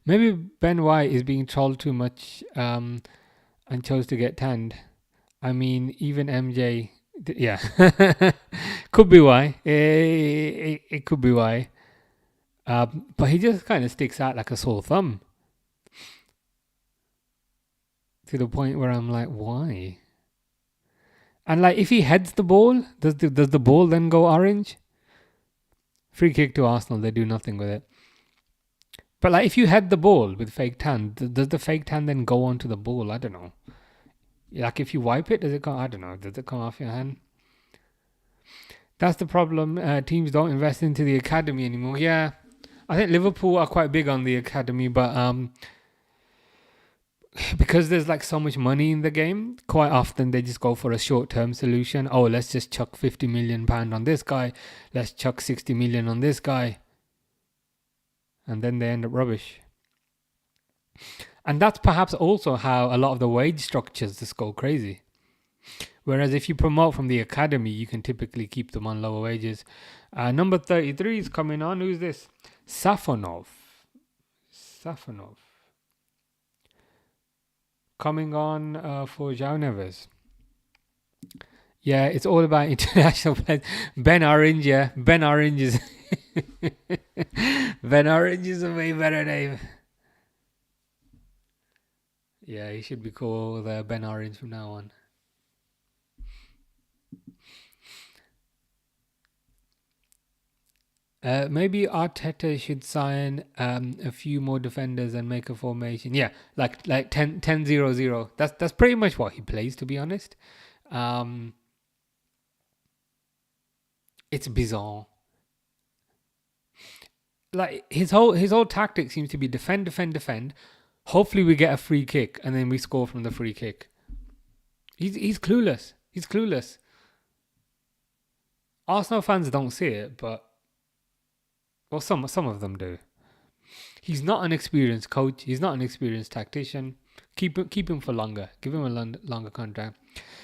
Maybe Ben White is being trolled too much, and chose to get tanned. I mean, even MJ, yeah, could be why. It could be why. But he just kind of sticks out like a sore thumb. To the point where I'm like, why? And like, if he heads the ball, does the ball then go orange? Free kick to Arsenal, they do nothing with it. But like, if you head the ball with fake tan, does the fake tan then go onto the ball? I don't know. Like, if you wipe it, does it come? I don't know. Does it come off your hand? That's the problem. Teams don't invest into the academy anymore. Yeah, I think Liverpool are quite big on the academy, but because there's like so much money in the game, quite often they just go for a short-term solution. Oh, let's just chuck £50 million on this guy. Let's chuck 60 million on this guy. And then they end up rubbish. And that's perhaps also how a lot of the wage structures just go crazy. Whereas if you promote from the academy, you can typically keep them on lower wages. Number 33 is coming on. Who's this? Safonov. Coming on for João Neves. Yeah, it's all about international players. Ben Orange, yeah. Ben Orange is... Ben Orange is a way better name. Yeah, he should be called Ben Orange from now on. Maybe Arteta should sign a few more defenders and make a formation. Yeah, like 10-0-0. That's pretty much what he plays, to be honest. It's bizarre. Like, his whole tactic seems to be defend. Hopefully we get a free kick and then we score from the free kick. He's clueless. He's clueless. Arsenal fans don't see it, but well, some of them do. He's not an experienced coach. He's not an experienced tactician. Keep him for longer. Give him a longer contract.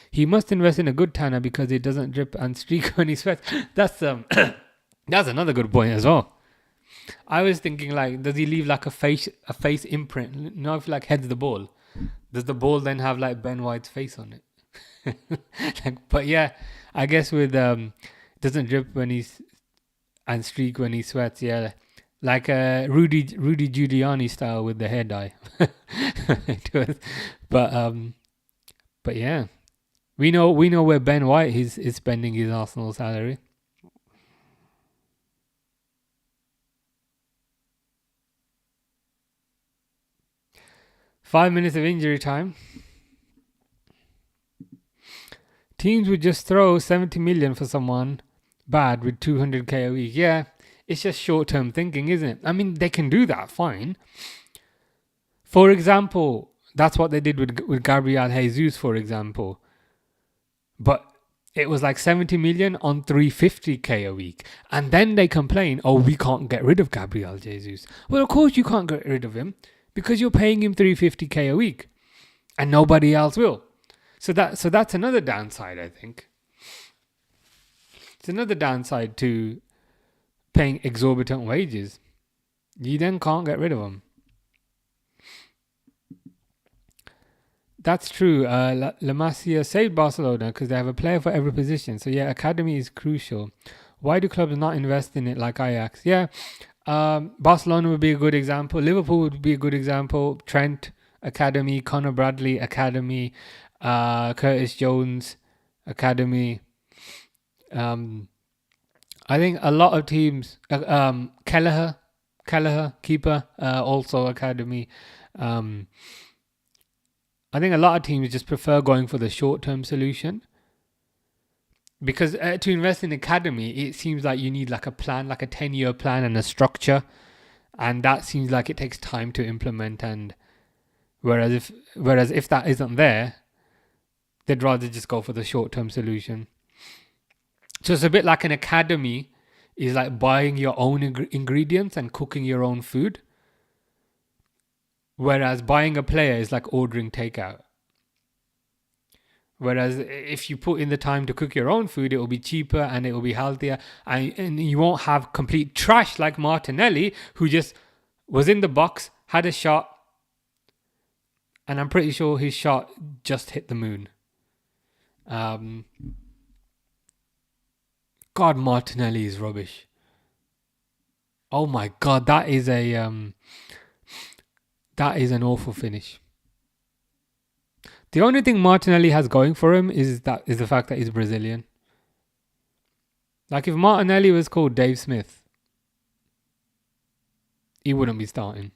He must invest in a good tanner because it doesn't drip and streak when he sweats. That's that's another good point as well. I was thinking, like, does he leave like a face imprint? You know, if like heads the ball, does the ball then have like Ben White's face on it? But yeah, I guess with doesn't drip when he's and streak when he sweats. Yeah, like Rudy Giuliani style with the hair dye. But yeah, we know where Ben White is spending his Arsenal salary. Five minutes of injury time. Teams would just throw 70 million for someone bad with 200k a week. Yeah, it's just short-term thinking, isn't it? I mean, they can do that, fine. For example, that's what they did with Gabriel Jesus, for example. But it was like 70 million on 350k a week. And then they complain, oh, we can't get rid of Gabriel Jesus. Well, of course you can't get rid of him because you're paying him 350k a week and nobody else will. So that's another downside, I think. It's another downside to paying exorbitant wages. You then can't get rid of them. That's true. La Masia saved Barcelona because they have a player for every position. So yeah, academy is crucial. Why do clubs not invest in it like Ajax? Yeah, Barcelona would be a good example. Liverpool would be a good example. Trent Academy, Conor Bradley Academy, Curtis Jones Academy. I think a lot of teams, Kelleher keeper, also academy. I think a lot of teams just prefer going for the short-term solution because to invest in academy, it seems like you need like a plan, like a 10-year plan and a structure, and that seems like it takes time to implement. And whereas if that isn't there, they'd rather just go for the short-term solution. So it's a bit like an academy is like buying your own ingredients and cooking your own food. Whereas buying a player is like ordering takeout. Whereas if you put in the time to cook your own food, it will be cheaper and it will be healthier. And you won't have complete trash like Martinelli, who just was in the box, had a shot, and I'm pretty sure his shot just hit the moon. God, Martinelli is rubbish. Oh my God, that is an awful finish. The only thing Martinelli has going for him is the fact that he's Brazilian. Like if Martinelli was called Dave Smith, he wouldn't be starting.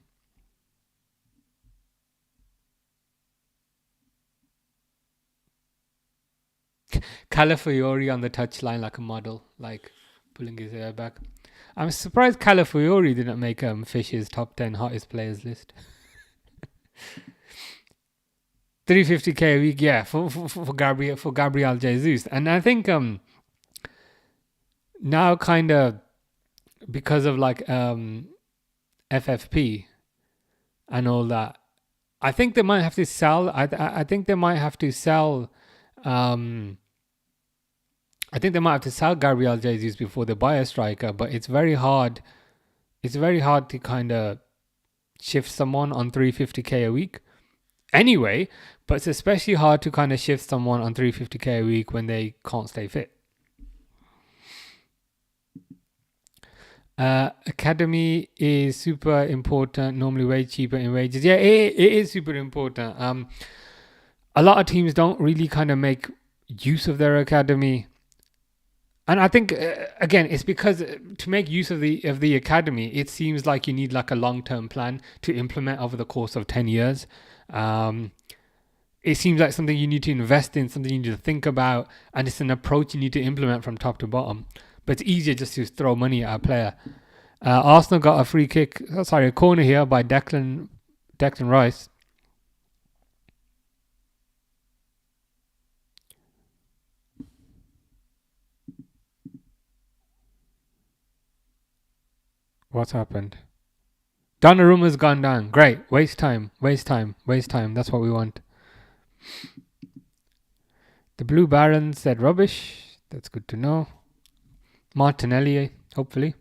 Calafiori on the touchline like a model, like pulling his hair back. I'm surprised Calafiori didn't make Fish's top 10 hottest players list. 350k a week, yeah, for Gabriel Jesus. And I think now kind of because of like FFP and all that, I think they might have to sell. I think they might have to sell. I think they might have to sell Gabriel Jesus before they buy a striker. But it's very hard. It's very hard to kind of shift someone on 350k a week. Anyway, but it's especially hard to kind of shift someone on 350k a week when they can't stay fit. Academy is super important, normally way cheaper in wages. Yeah, it is super important. A lot of teams don't really kind of make use of their academy. And I think, again, it's because to make use of the academy, it seems like you need like a long-term plan to implement over the course of 10 years. It seems like something you need to invest in, something you need to think about, and it's an approach you need to implement from top to bottom. But it's easier just to throw money at a player. Arsenal got a corner here by Declan Rice. What's happened? Donnarumma's gone down. Great. Waste time. That's what we want. The Blue Baron said rubbish. That's good to know. Martinelli, hopefully.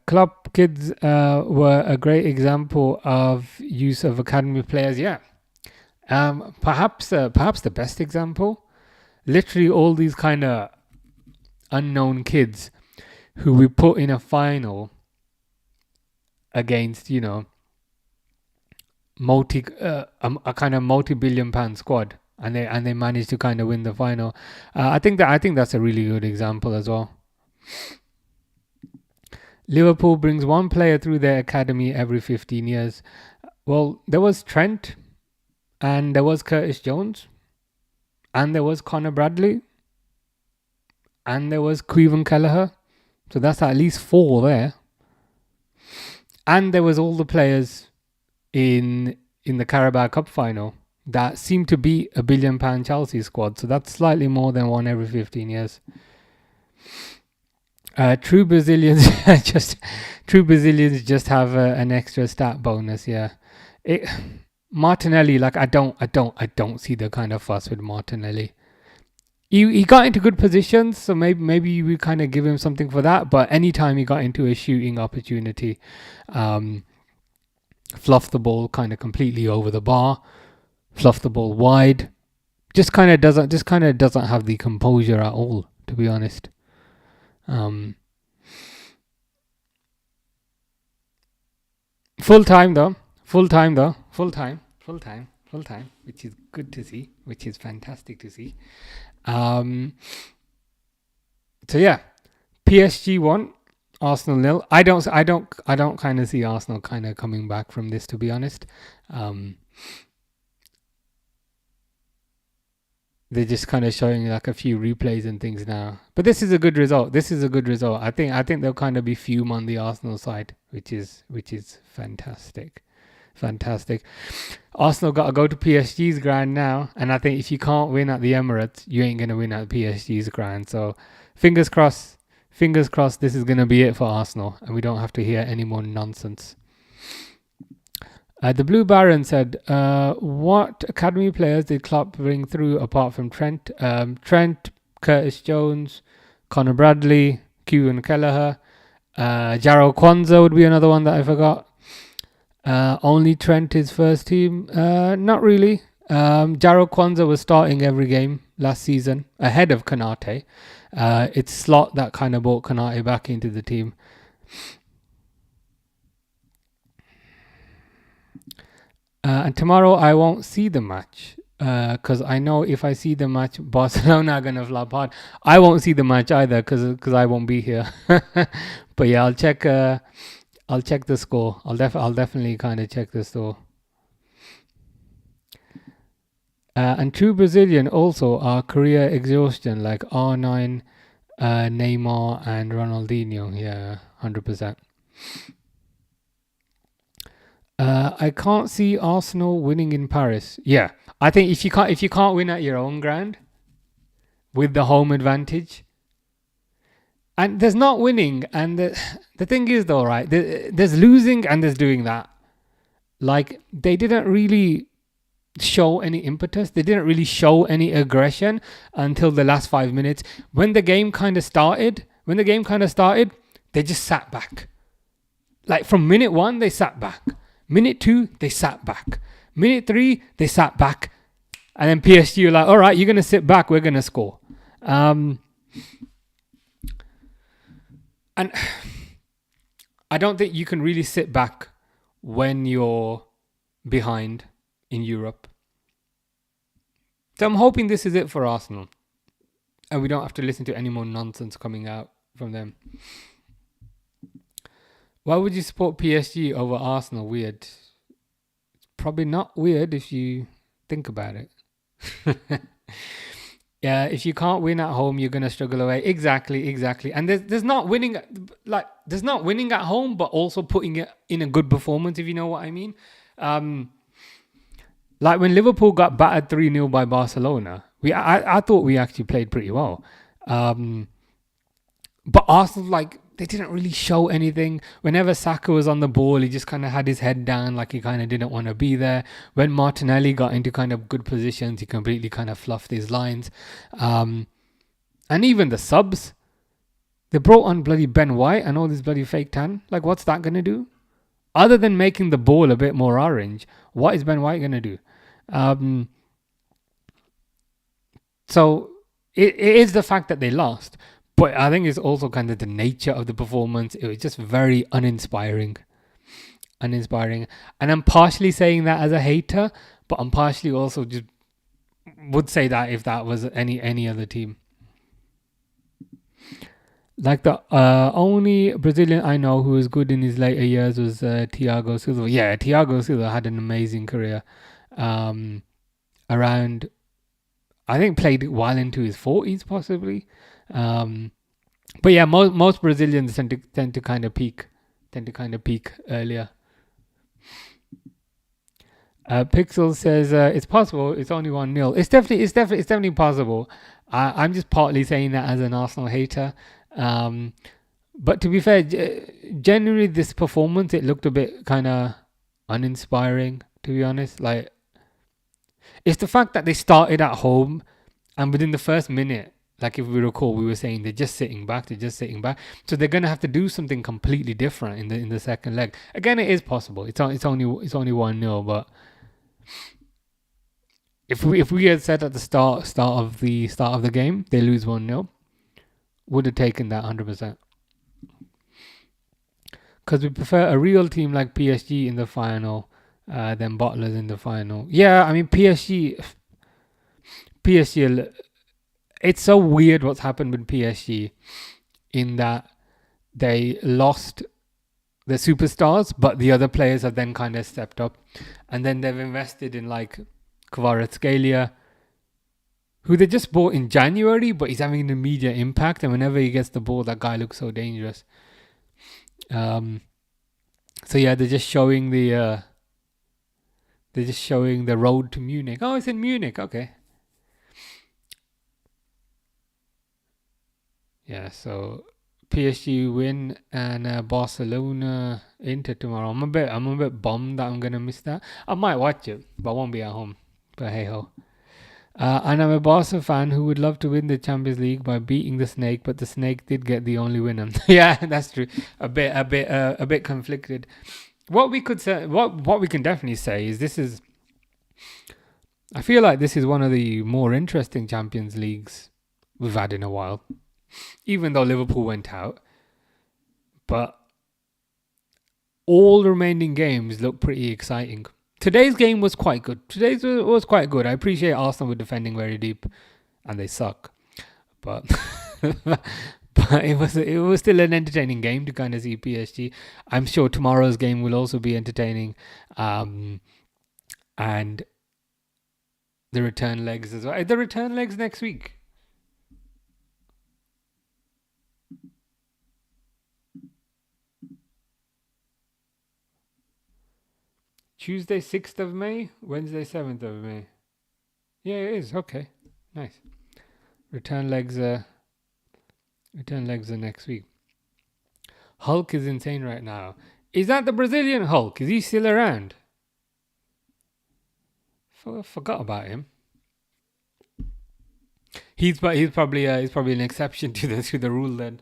Club kids were a great example of use of academy players. Yeah. Perhaps the best example. Literally all these kind of unknown kids who we put in a final against, a kind of multi-billion-pound squad, and they managed to kind of win the final. I think that's a really good example as well. Liverpool brings one player through their academy every 15 years. Well, there was Trent, and there was Curtis Jones, and there was Connor Bradley, and there was Caoimhin Kelleher. So that's at least 4 there. And there was all the players in the Carabao Cup final that seemed to beat a £1 billion Chelsea squad. So that's slightly more than one every 15 years. True Brazilians just have an extra stat bonus. Yeah, Martinelli. Like I don't see the kind of fuss with Martinelli. He got into good positions, so maybe we kind of give him something for that. But anytime he got into a shooting opportunity, fluffed the ball kind of completely over the bar, fluffed the ball wide, just kind of doesn't have the composure at all, to be honest. Full time, which is good to see, which is fantastic to see. So yeah, PSG won, Arsenal 0. I don't kind of see Arsenal kind of coming back from this, to be honest. They're just kind of showing like a few replays and things now. But this is a good result. I think they'll kind of be fume on the Arsenal side, which is fantastic. Arsenal got to go to PSG's ground now, and I think if you can't win at the Emirates, you ain't going to win at PSG's ground. So fingers crossed this is going to be it for Arsenal, and we don't have to hear any more nonsense. The Blue Baron said, what academy players did Klopp bring through apart from Trent? Trent, Curtis Jones, Connor Bradley, Caoimhin Kelleher, Jarrell Kwanzaa would be another one that I forgot. Only Trent is first team? Not really. Jarrell Kwanzaa was starting every game last season ahead of Konate. It's Slot that kind of brought Konate back into the team. And tomorrow I won't see the match because I know if I see the match, Barcelona are gonna flop hard. I won't see the match either because I won't be here. But yeah, I'll check the score. I'll definitely kind of check the score. And true Brazilian also are career exhaustion like R9, Neymar and Ronaldinho. Yeah, 100%. I can't see Arsenal winning in Paris. Yeah, I think if you can't win at your own ground with the home advantage, and there's not winning, and the thing is though, right? There's losing and there's doing that. Like they didn't really show any impetus. They didn't really show any aggression until the last 5 minutes. When the game kind of started, they just sat back. Like from minute 1, they sat back. Minute 2, they sat back. Minute 3, they sat back. And then PSG were like, all right, you're going to sit back. We're going to score. And I don't think you can really sit back when you're behind in Europe. So I'm hoping this is it for Arsenal. And we don't have to listen to any more nonsense coming out from them. Why would you support PSG over Arsenal? Weird. It's probably not weird if you think about it. Yeah, if you can't win at home, you're gonna struggle away. Exactly. And there's not winning at home, but also putting it in a good performance, if you know what I mean. Like when Liverpool got battered 3-0 by Barcelona, I thought we actually played pretty well. But Arsenal, like, they didn't really show anything. Whenever Saka was on the ball, he just kind of had his head down, like he kind of didn't want to be there. When Martinelli got into kind of good positions, he completely kind of fluffed his lines. And even the subs, they brought on bloody Ben White and all this bloody fake tan. Like, what's that going to do? Other than making the ball a bit more orange, what is Ben White going to do? So it is the fact that they lost. But I think it's also kind of the nature of the performance. It was just very uninspiring. And I'm partially saying that as a hater, but I'm partially also just would say that if that was any other team. Like the only Brazilian I know who was good in his later years was Thiago Silva. Yeah, Thiago Silva had an amazing career. Around, I think played well into his 40s possibly. But yeah, most Brazilians tend to kind of peak earlier. Pixel says it's possible. It's only 1-0. It's definitely possible. I'm just partly saying that as an Arsenal hater. But to be fair, generally this performance, it looked a bit kind of uninspiring, to be honest. Like, it's the fact that they started at home, and within the first minute, like if we recall, we were saying they're just sitting back. So they're gonna have to do something completely different in the second leg. Again, it is possible. It's only 1-0, but if we had said at the start of the game they lose 1-0, would have taken that 100%. Because we prefer a real team like PSG in the final than Bottlers in the final. Yeah, I mean PSG. It's so weird what's happened with PSG in that they lost the superstars, but the other players have then kind of stepped up, and then they've invested in like Kvaratskhelia, who they just bought in January, but he's having an immediate impact, and whenever he gets the ball, that guy looks so dangerous. So yeah, they're just showing the road to Munich. Oh, it's in Munich. Okay. Yeah, so PSG win and Barcelona Inter tomorrow. I'm a bit bummed that I'm gonna miss that. I might watch it, but I won't be at home. But hey ho. And I'm a Barca fan who would love to win the Champions League by beating the Snake, but the Snake did get the only winner. Yeah, that's true. A bit conflicted. What we could say, what we can definitely say is this is. I feel like this is one of the more interesting Champions Leagues we've had in a while. Even though Liverpool went out, but all the remaining games look pretty exciting. Today's game was quite good. I appreciate Arsenal were defending very deep, and they suck. But but it was still an entertaining game to kind of see PSG. I'm sure tomorrow's game will also be entertaining, and the return legs as well. The return legs next week. Tuesday 6th of May, Wednesday 7th of May. Yeah, it is. Okay. Nice. Return legs are next week. Hulk is insane right now. Is that the Brazilian Hulk? Is he still around? Forgot about him. He's probably an exception to the rule then.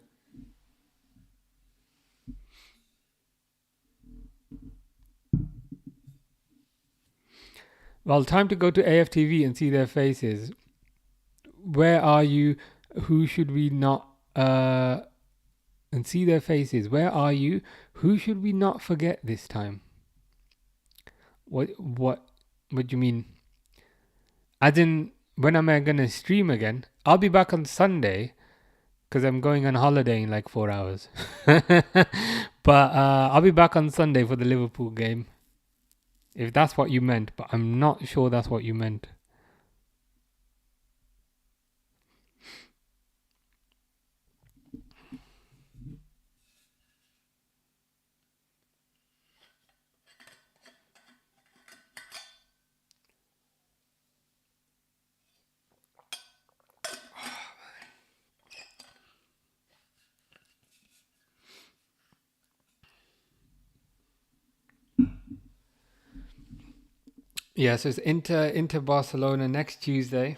Well, time to go to AFTV and see their faces. Where are you? Who should we not and see their faces? Where are you? Who should we not forget this time? What do you mean? As in, when am I gonna stream again? I'll be back on Sunday because I'm going on holiday in like 4 hours. But I'll be back on Sunday for the Liverpool game. If that's what you meant, but I'm not sure that's what you meant. Yeah, so it's Inter Barcelona next Tuesday,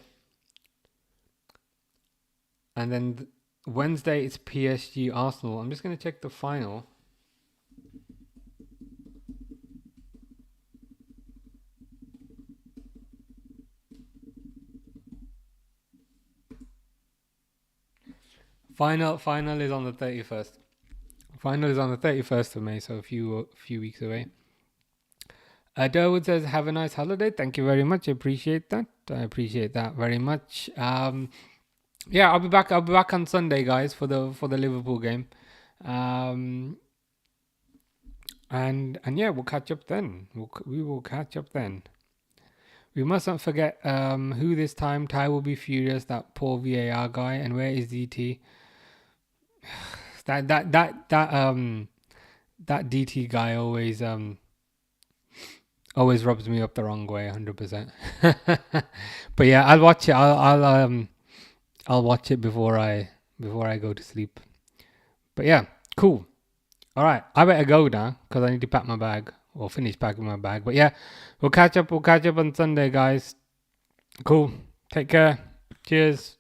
and then Wednesday it's PSG Arsenal. I'm just gonna check the final. Final is on the 31st. Final is on the 31st of May, so a few weeks away. Durwood says, "Have a nice holiday." Thank you very much. I appreciate that. I appreciate that very much. Yeah, I'll be back. I'll be back on Sunday, guys, for the Liverpool game. And yeah, we'll catch up then. We will catch up then. We mustn't forget who this time. Ty will be furious. That poor VAR guy. And where is DT? That DT guy always rubs me up the wrong way, 100%. But yeah, I'll watch it. I'll watch it before I go to sleep. But yeah, cool. All right, I better go now because I need to pack my bag or finish packing my bag. But yeah, we'll catch up on Sunday, guys. Cool. Take care. Cheers.